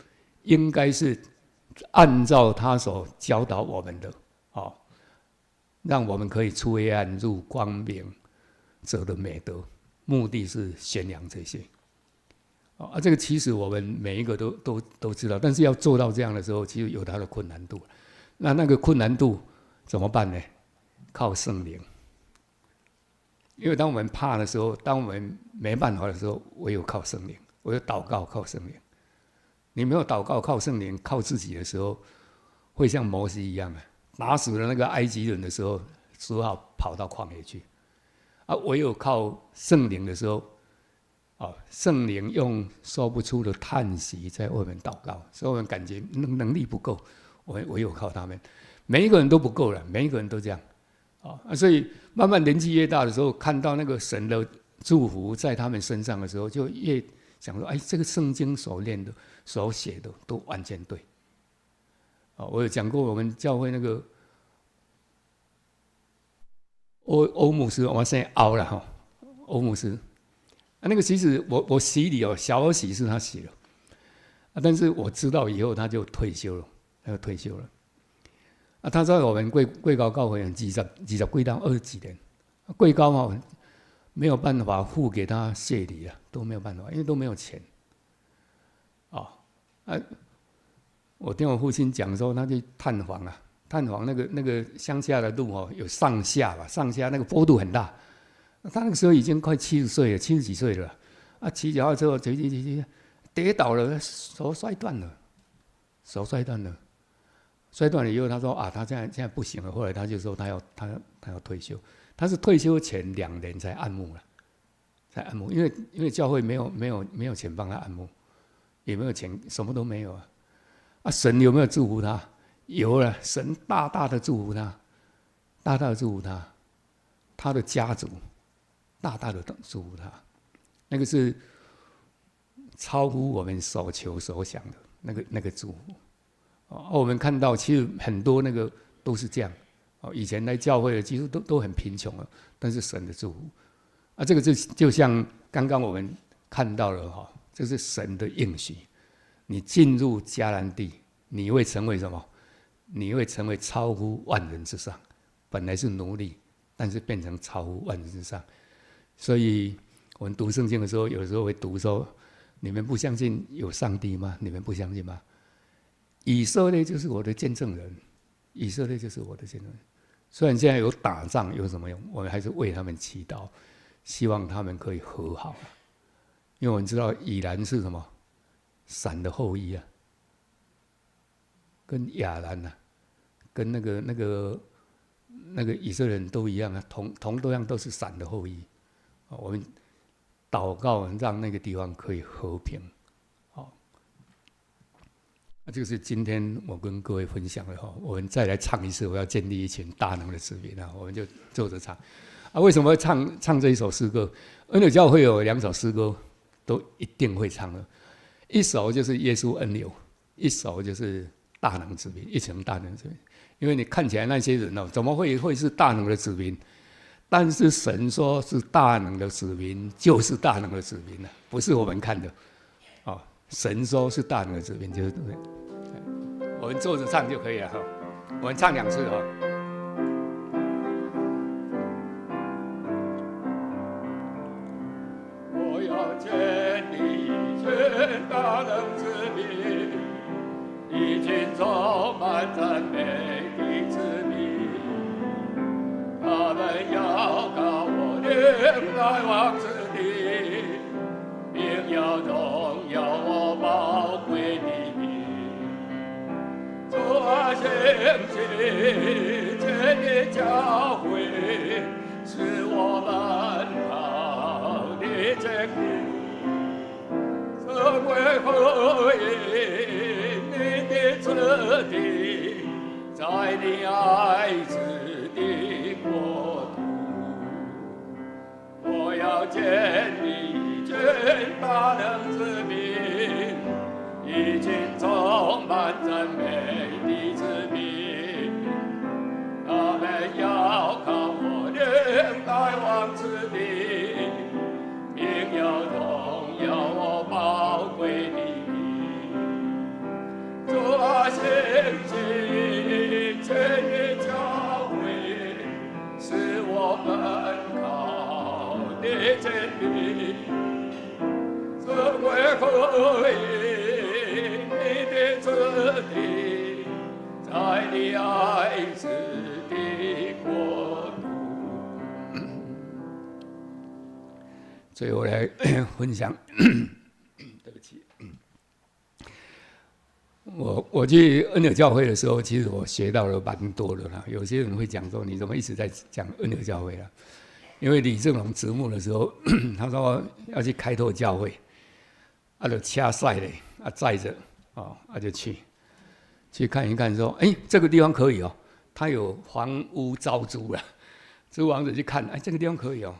应该是按照他所教导我们的，让我们可以出黑暗入光明者的美德，目的是宣扬这些。这个其实我们每一个都知道，但是要做到这样的时候，其实有它的困难度。那个困难度怎么办呢？靠圣灵。因为当我们怕的时候，当我们没办法的时候，唯有靠圣灵，唯有祷告靠圣灵。你没有祷告靠圣灵，靠自己的时候，会像摩西一样啊，打死了那个埃及人的时候，只好跑到旷野去。唯有靠圣灵的时候，圣灵用说不出的叹息在为我们祷告，所以我们感觉能力不够，我们唯有靠他们。每一个人都不够了，每一个人都这样。所以慢慢年纪越大的时候，看到那个神的祝福在他们身上的时候，就越想说：这个圣经所念的、所写的都完全对。我有讲过，我们教会那个欧牧师，我现在凹了哈，欧牧师。那个其实我洗礼小儿洗是他洗了，但是我知道以后他就退休了，他在我们贵高教会20几到20几年，贵高没有办法付给他谢礼啊，都没有办法，因为都没有钱。我听我父亲讲说，他去探访那个乡下的路有上下那个坡度很大。他那个时候已经快70岁了，70几岁了，骑脚踏车骑，跌倒了，手摔断了，摔断了以后，他说他现在不行了。后来他就说他要退休，他是退休前2年才按摩了，才按摩，因为教会没有钱帮他按摩，也没有钱，什么都没有啊。啊，神有没有祝福他？有了，神大大的祝福他，大大的祝福他，他的家族大大的祝福他，那个是超乎我们所求所想的那个祝福。我们看到其实很多那个都是这样。以前来教会的几乎都很贫穷了，但是神的祝福啊，这个就像刚刚我们看到了哈，这是神的应许。你进入迦南地，你会成为什么？你会成为超乎万人之上。本来是奴隶，但是变成超乎万人之上。所以我们读圣经的时候，有时候会读说：你们不相信有上帝吗？你们不相信吗？以色列就是我的见证人，以色列就是我的见证人。虽然现在有打仗，有什么用？我们还是为他们祈祷，希望他们可以和好。因为我们知道以兰是什么？闪的后裔啊，跟亚兰啊，跟那个以色列人都一样啊，同样都是闪的后裔。我们祷告，让那个地方可以和平。这就是今天我跟各位分享的哈。我们再来唱一次，我要建立一群大能的子民啊，我们就坐着唱。为什么会唱这一首诗歌？恩友教会有2首诗歌都一定会唱的，一首就是耶稣恩友，一首就是大能子民，一群大能子民。因为你看起来那些人怎么会是大能的子民？但是神说是大能的子民，就是大能的子民了，不是我们看的。神说是大能的子民，就是对。我们坐着唱就可以了哈。我们唱2次哈。我要建立一群大能子民，一群充满赞美的子民，他们要靠我领来往之地，并要荣耀我宝贵的名。主啊，兴起建立教会，是我们好的坚定。成为合一你的子弟，在你爱子的国度，我要建立一群大能子民，一群充满赞美的子民，他们要靠我领来往之地，并要荣耀我宝贵的名。主啊，兴起建立教会，是我们靠的坚定。成为合一你的子弟，在你爱子的国度。最后来分享，对不起，我去恩友教会的时候，其实我学到了蛮多的啦。有些人会讲说，你怎么一直在讲恩友教会啦？因为李正龙执牧的时候，他说要去开拓教会。就车赛嘞，载着，就去看一看，说，这个地方可以哦，他有房屋招租了，租房子去看，这个地方可以哦，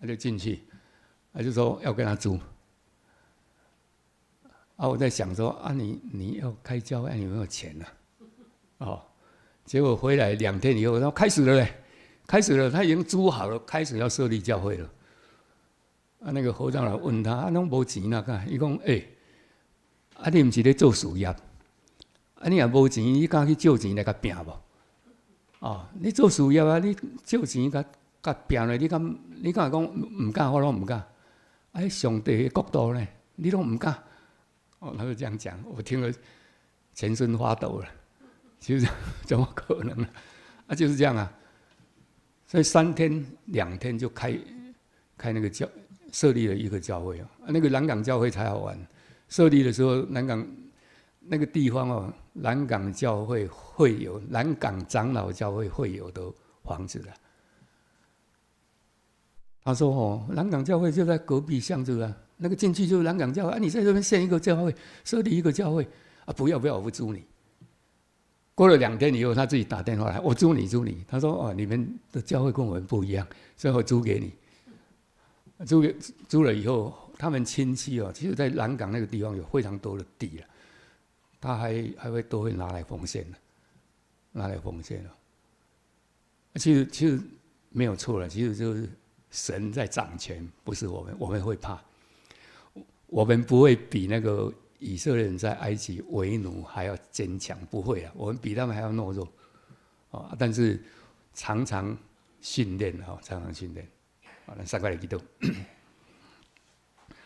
就进去，就说要跟他租。我在想说，你要开教会，你有没有钱呢？结果回来2天以后，然后开始了嘞，开始了，他已经租好了，开始要设立教会了。那个侯长老问他，拢无钱啦，伊讲，你毋是咧做事业？你若无钱，你敢去借钱来甲拼无？你做事业啊，你借钱甲拼咧，你敢讲唔敢？我拢唔敢。上帝的国度呢，你拢唔敢？他就这样讲，我听了全身发抖了。其实怎么可能呢？就是这样啊。所以3天2天就开那个设立了一个教会那个南港教会才好玩。设立的时候，南港那个地方南港教会会有南港长老教会会有的房子了。他说：“哦，南港教会就在隔壁巷子啊，那个进去就是南港教会啊，你在这边建一个教会，设立一个教会啊，不要，我不租你。”过了2天以后，他自己打电话来，我租你。他说：“哦，你们的教会跟我们不一样，所以我租给你。租了以后，他们亲戚哦，其实在南港那个地方有非常多的地了，他还都会拿来奉献了。其实没有错了，其实就是神在掌权，不是我们。我们会怕，我们不会比那个以色列人在埃及为奴还要坚强，不会啊，我们比他们还要懦弱啊。但是常常训练啊，常常训练。好，那3块来祈祷。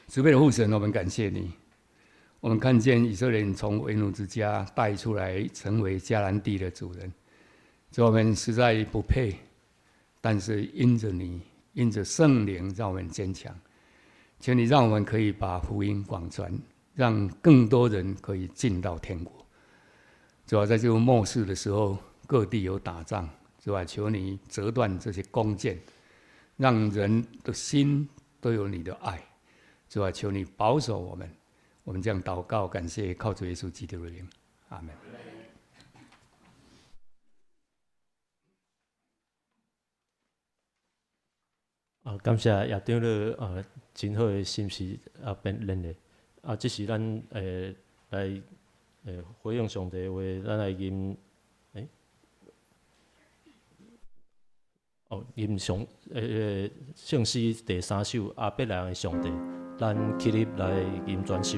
慈悲的父神，我们感谢你。我们看见以色列人从为奴之家带出来，成为迦南地的主人。所以我们实在不配，但是因着你，因着圣灵，让我们坚强。求你让我们可以把福音广传，让更多人可以进到天国。主要在这个末世的时候，各地有打仗，是吧？求你折断这些弓箭，让人的心都有你的爱，是吧？求你保守我们。我们这样祷告，感谢，靠主耶稣基督的名，阿门。感谢叶长老真好的心事编练的这是咱来回应上帝的话，咱来吟吟上圣诗第3首阿伯人的上帝，咱起立来吟全首。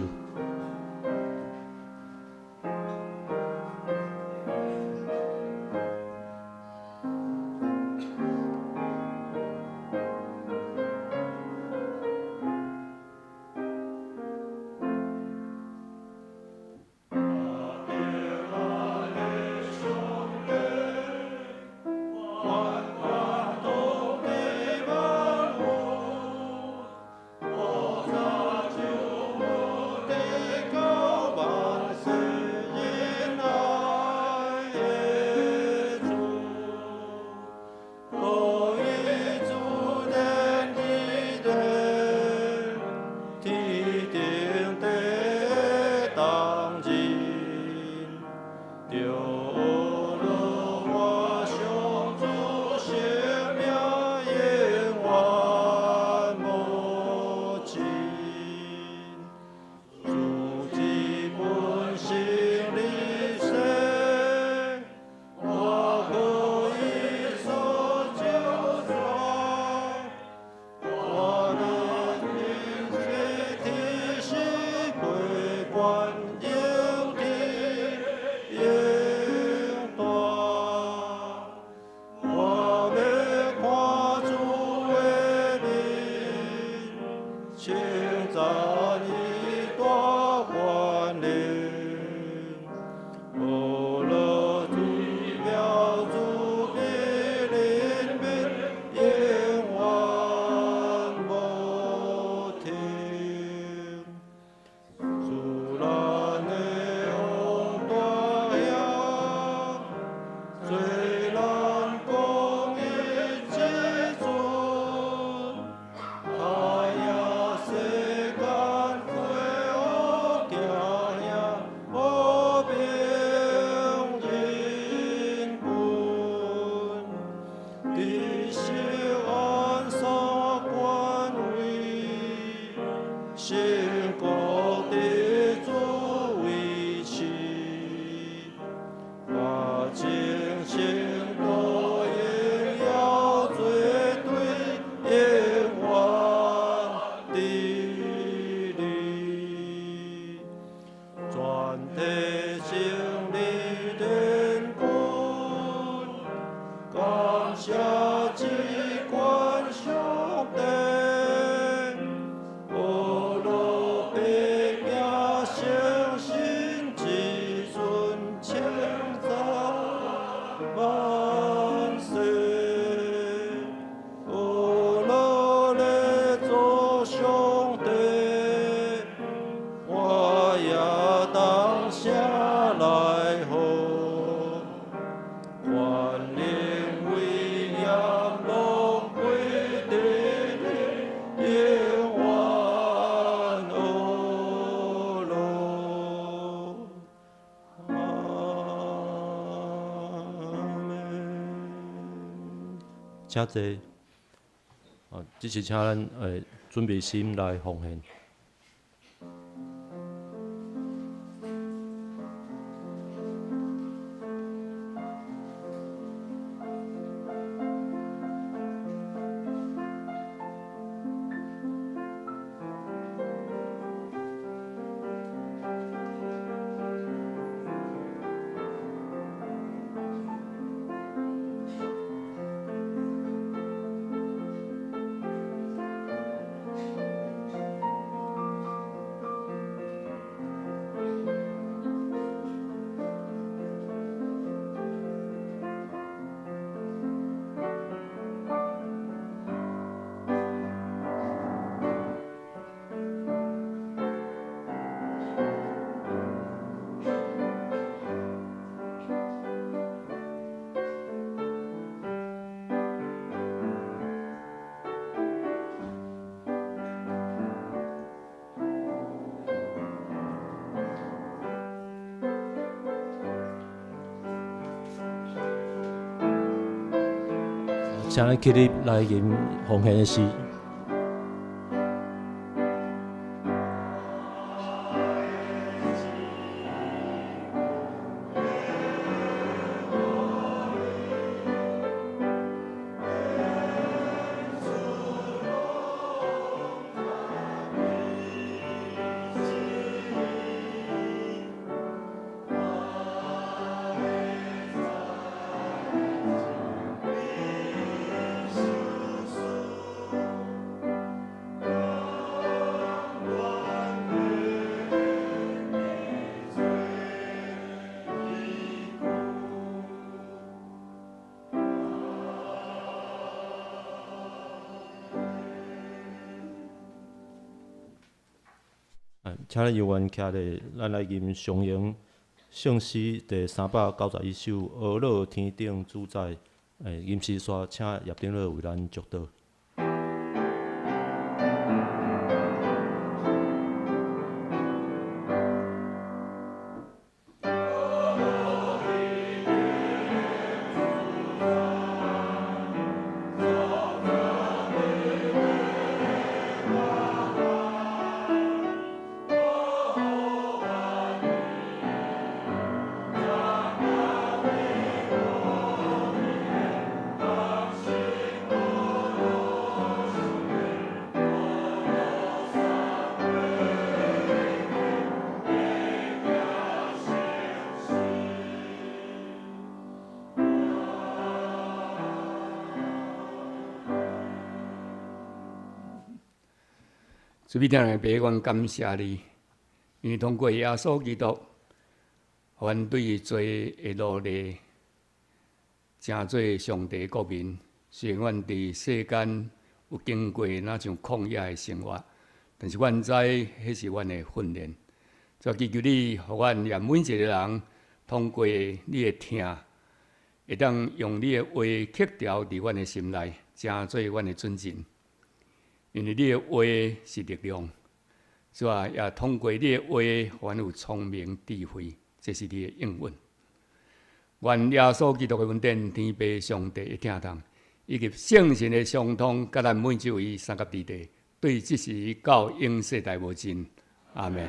请坐。即是请咱准备心来奉献。请咱起立来吟奉献的诗。请咱由员徛咧，咱来吟上咏圣诗第391首《俄勒天顶主宰》。吟诗煞请叶顶乐为咱祝祷。主必定的爸，阮感谢你，因为通过耶稣基督，阮对罪的努力，成做上帝国民。虽然阮伫世间有经过那像旷野的生活，但是阮知迄是阮的训练。就祈求你，互阮也每一个人通过你的听，会当用你的话刻条伫阮的心内，成做阮的准绳。因为你的话是力量，是吧？也通过你的话，还有聪明智慧，这是你的应允。愿耶稣基督的恩典、天父上帝的听堂，以及圣神的相通，甲咱每一位三甲弟弟，对即时到永世代无尽。阿门。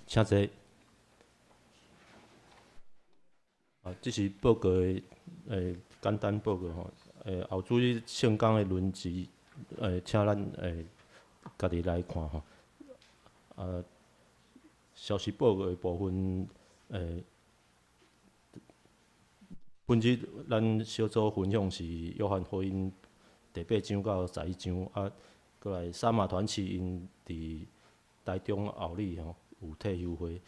请坐。这是报告的简单报告吼。后主日圣工的轮值，请咱家己来看吼。消息报告的部分，本日咱小组分享是约翰福音第8章到11章，过来三马团契因伫台中后里吼。有退休会，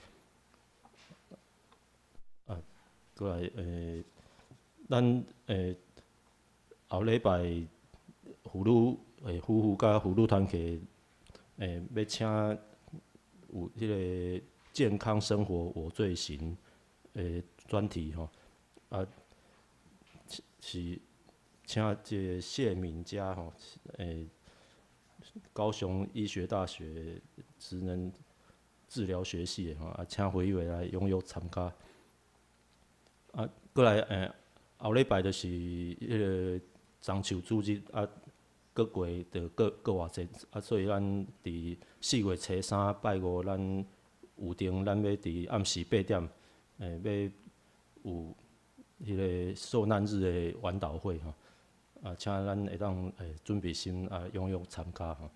过来咱后礼拜妇女甲妇女团契要请有迄个健康生活我最行诶专题吼，是请这个谢敏佳吼，高雄医学大学职能治疗学系的吼，请回委来踊跃参加。过来后礼拜就是迄个中秋主日各过着各偌济所以咱伫4月初3拜五，咱有定咱要伫暗时8点，要有迄个受难日的晚祷会吼，请咱会当准备心踊跃参加吼。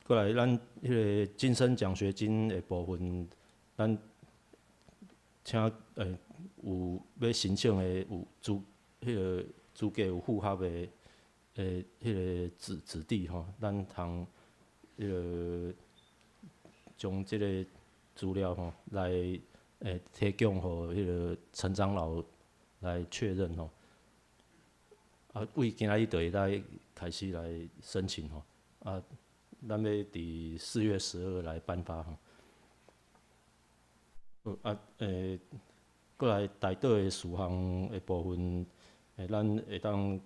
过来咱迄个晋升奖学金的部分，咱请有要申请的有迄个资格有符合的迄个子弟吼，咱通迄个将即个资料吼来提供互迄个陈长老来确认吼。为今仔日就会来开始来申请吼，咱要伫4月12来颁发吼。过来台岛的事项的部分，咱会当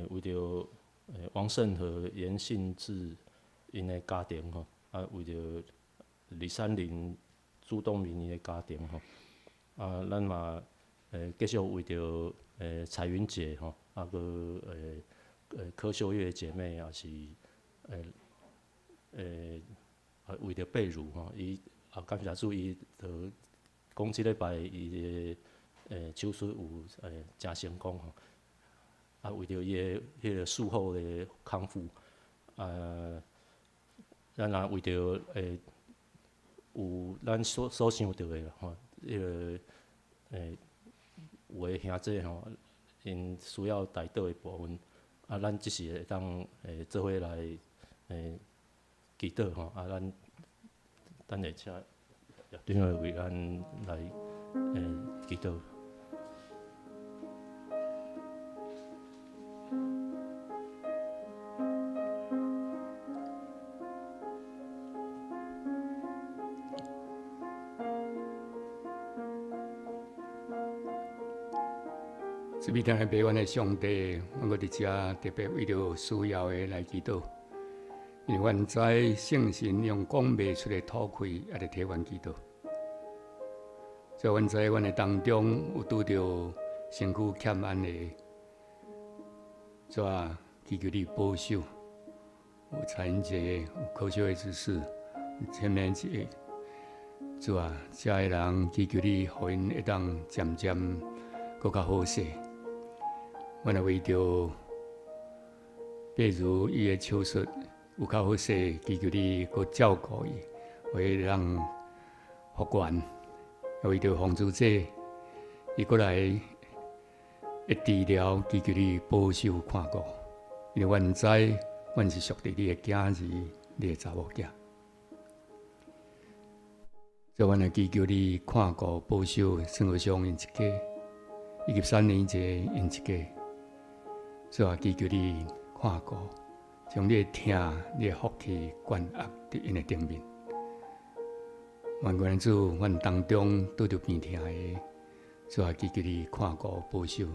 为着王胜和、严信志因的家庭吼，为着李三林、朱东明因的家庭吼，咱嘛继续为着彩云姐吼，个柯秀月姐妹也是为着贝如吼，伊感谢主伊就讲即礼拜伊的手术有真成功吼，为着伊的迄个术后的康复，咱也为着有咱所想到的啦吼，迄个有的兄弟吼，因需要台岛的部分，咱即时会当做伙来祈祷吼，咱会请另外为咱来祈祷。这边听台湾的上帝，我伫遮特别为着需要的来祈祷，因为阮知圣神用讲袂出的吐开，也得替阮祈祷。所以阮知阮的当中有拄着身躯欠安的，祈求你保守，有彩云节，有科学的知识，前面节，遮的人祈求你，互因会当渐渐更较好势。阮也为着，比如伊的手术有较好势，祈求你搁照顾伊，会让复原。为着防止这，伊过来会治疗，祈求你保守看顾。因为阮知，阮是属于你的囝儿，你的查某囝。所以阮也祈求你看顾、保守生活上因一家，以及3年节因一家。所以祈求你看顾，将你的疼、你的福气灌压伫因的顶面。愿愿主，阮当中拄着病痛的，所以祈求你看顾保守；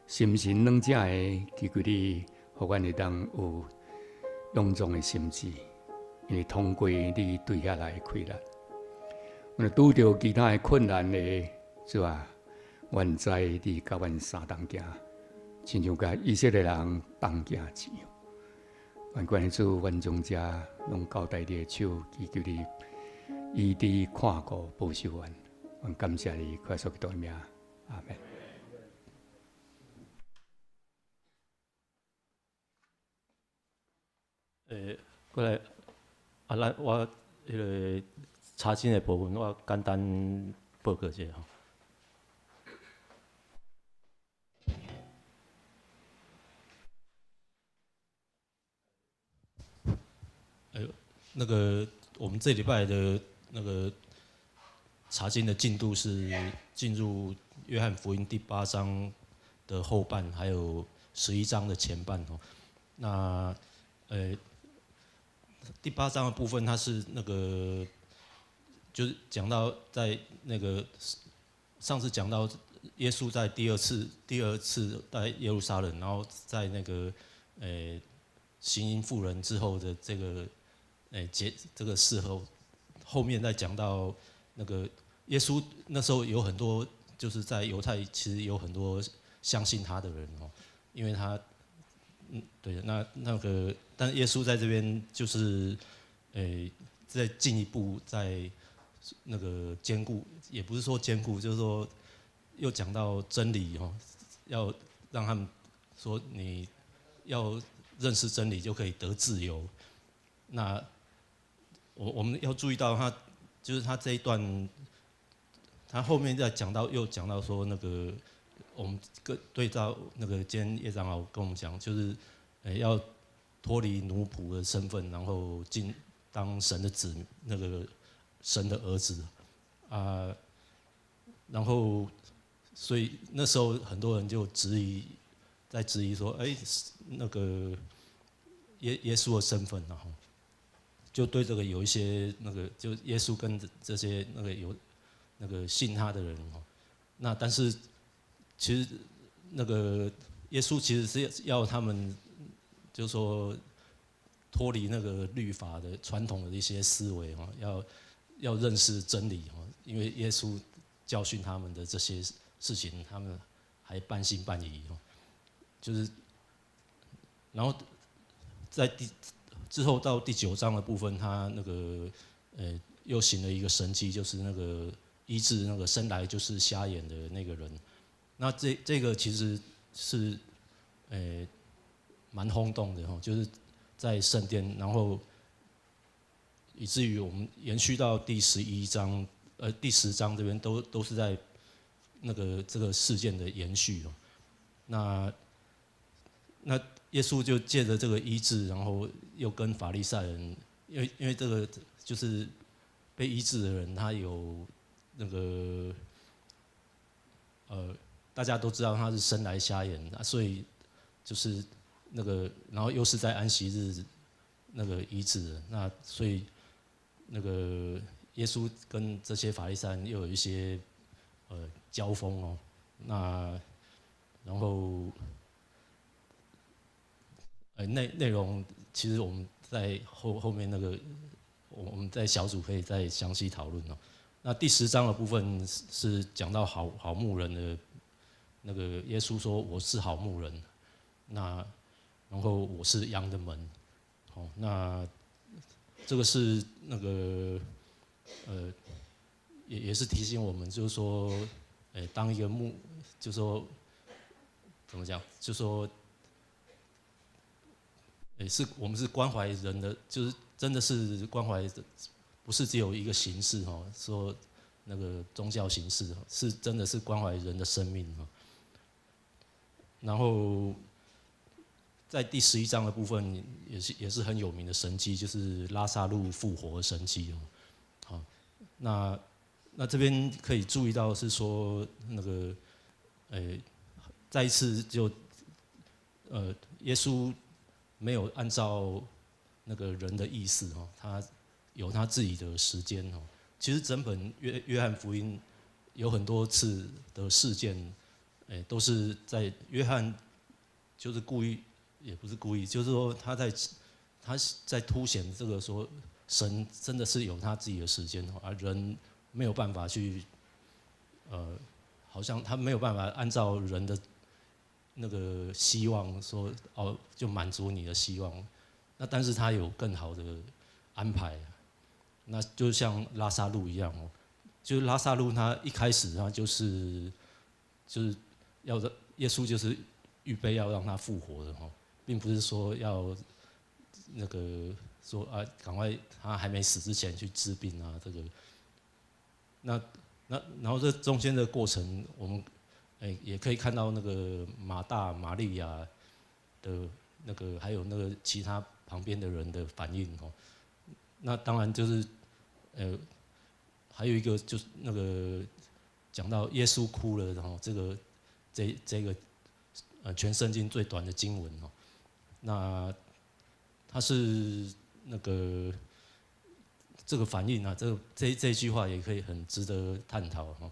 心神软正的，祈求你，互阮会当有勇壮的心智，因为通过你对遐来的开力。阮拄着其他的困难的，所以愿知你甲阮相同行。亲像甲以色列人同行一样，愿关主，愿将这拢交代你的手，祈求你医治、看顾、保守阮。愿感谢你，快速的名，阿门。过来，咱我迄个查经的部分，我简单报告一下吼。那个我们这礼拜的那个查经的进度是进入约翰福音第8章的后半，还有11章的前半哦。那第8章的部分，它是那个就是讲到在那个上次讲到耶稣在第二次在耶路撒冷，然后在那个行淫妇人之后的这个这个事后面再讲到那个耶稣那时候有很多就是在犹太其实有很多相信他的人哦，因为他对那个但耶稣在这边就是再进一步在那个兼顾，也不是说兼顾，就是说又讲到真理哦，要让他们说你要认识真理就可以得自由。那我们要注意到他就是他这一段，他后面又讲到说那个我们对照那个今天叶长老跟我们讲，就是要脱离奴仆的身份，然后当神的那个神的儿子啊，然后所以那时候很多人就质疑说，那个耶稣的身份然后就对这个有一些那个就耶稣跟这些那个有那个信他的人哦，那但是其实那个耶稣其实是要他们就是说脱离那个律法的传统的一些思维哦，要认识真理哦，因为耶稣教训他们的这些事情，他们还半信半疑哦，就是然后在之后到第9章的部分，他那个又行了一个神迹，就是那个医治那个生来就是瞎眼的那个人。那这个其实是蛮轰动的哈，就是在圣殿，然后以至于我们延续到第11章第10章这边都是在那个这个事件的延续哦。那耶稣就借着这个医治，然后又跟法利赛人，因为这个就是被医治的人，他有那个大家都知道他是生来瞎眼，所以就是那个，然后又是在安息日那个医治的，那所以那个耶稣跟这些法利赛人又有一些交锋哦，那然后内容其实我们在后面那个我们在小组可以再详细讨论哦。那第10章的部分是讲到好牧人的那个耶稣说我是好牧人，那然后我是羊的门，哦，那这个是那个也是提醒我们，就是说，当一个就是说怎么讲，就是说，我们是关怀人的，就是真的是关怀，不是只有一个形式哦，说那个宗教形式，是真的是关怀人的生命哦。然后在第11章的部分也是很有名的神迹，就是拉撒路复活的神迹哦。好，那这边可以注意到是说那个再一次就耶稣没有按照那个人的意思哦，他有他自己的时间哦。其实整本约翰福音有很多次的事件，都是在约翰就是故意，也不是故意，就是说他在凸显这个说神真的是有他自己的时间，而人没有办法去好像他没有办法按照人的那个希望说哦就满足你的希望，那但是他有更好的安排，那就像拉撒路一样哦，就是拉撒路他一开始他就是要耶稣就是预备要让他复活的哦，并不是说要那个说啊赶快他还没死之前去治病啊这个，然后这中间的过程我们也可以看到那个马大、玛利亚的那个，还有那个其他旁边的人的反应哦。那当然就是还有一个就是那个讲到耶稣哭了，然后这个全圣经最短的经文哦。那它是那个这个反应啊，这一句话也可以很值得探讨哈。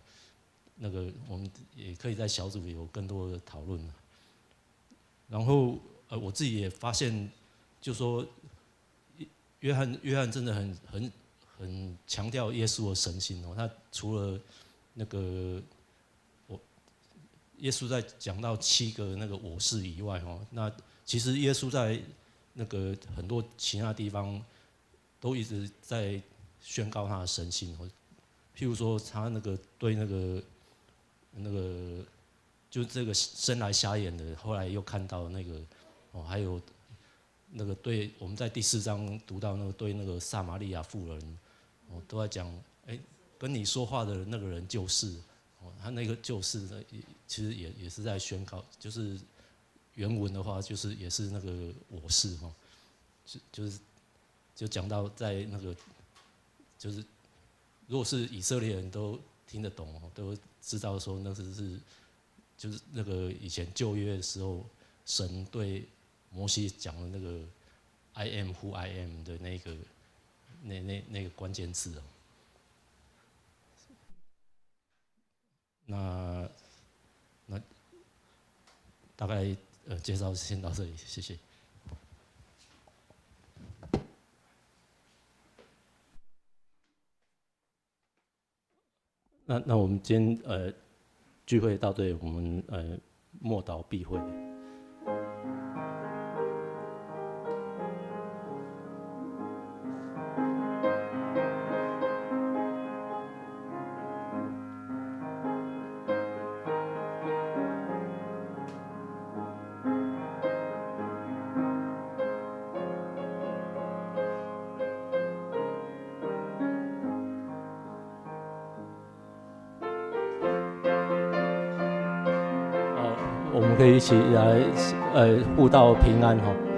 那个我们也可以在小组有更多的讨论。然后我自己也发现，就说约翰真的很强调耶稣的神性哦。他除了那个耶稣在讲到7个那个我是以外哦，那其实耶稣在那个很多其他地方都一直在宣告他的神性哦。譬如说他那个对那个就这个生来瞎眼的，后来又看到那个哦，还有那个对我们在第4章读到那个对那个撒玛利亚妇人哦，都在讲跟你说话的那个人就是哦，他那个就是呢，其实也是在宣告，就是原文的话就是也是那个我是哈，就讲到在那个就是如果是以色列人都听得懂哦，都知道说那是就是那个以前旧约的时候，神对摩西讲的那个 I am who I am 的那个关键字哦。那大概介绍先到这里，谢谢。那我们今天聚会到这里，我们默祷闭会。我们可以一起来互道平安哈。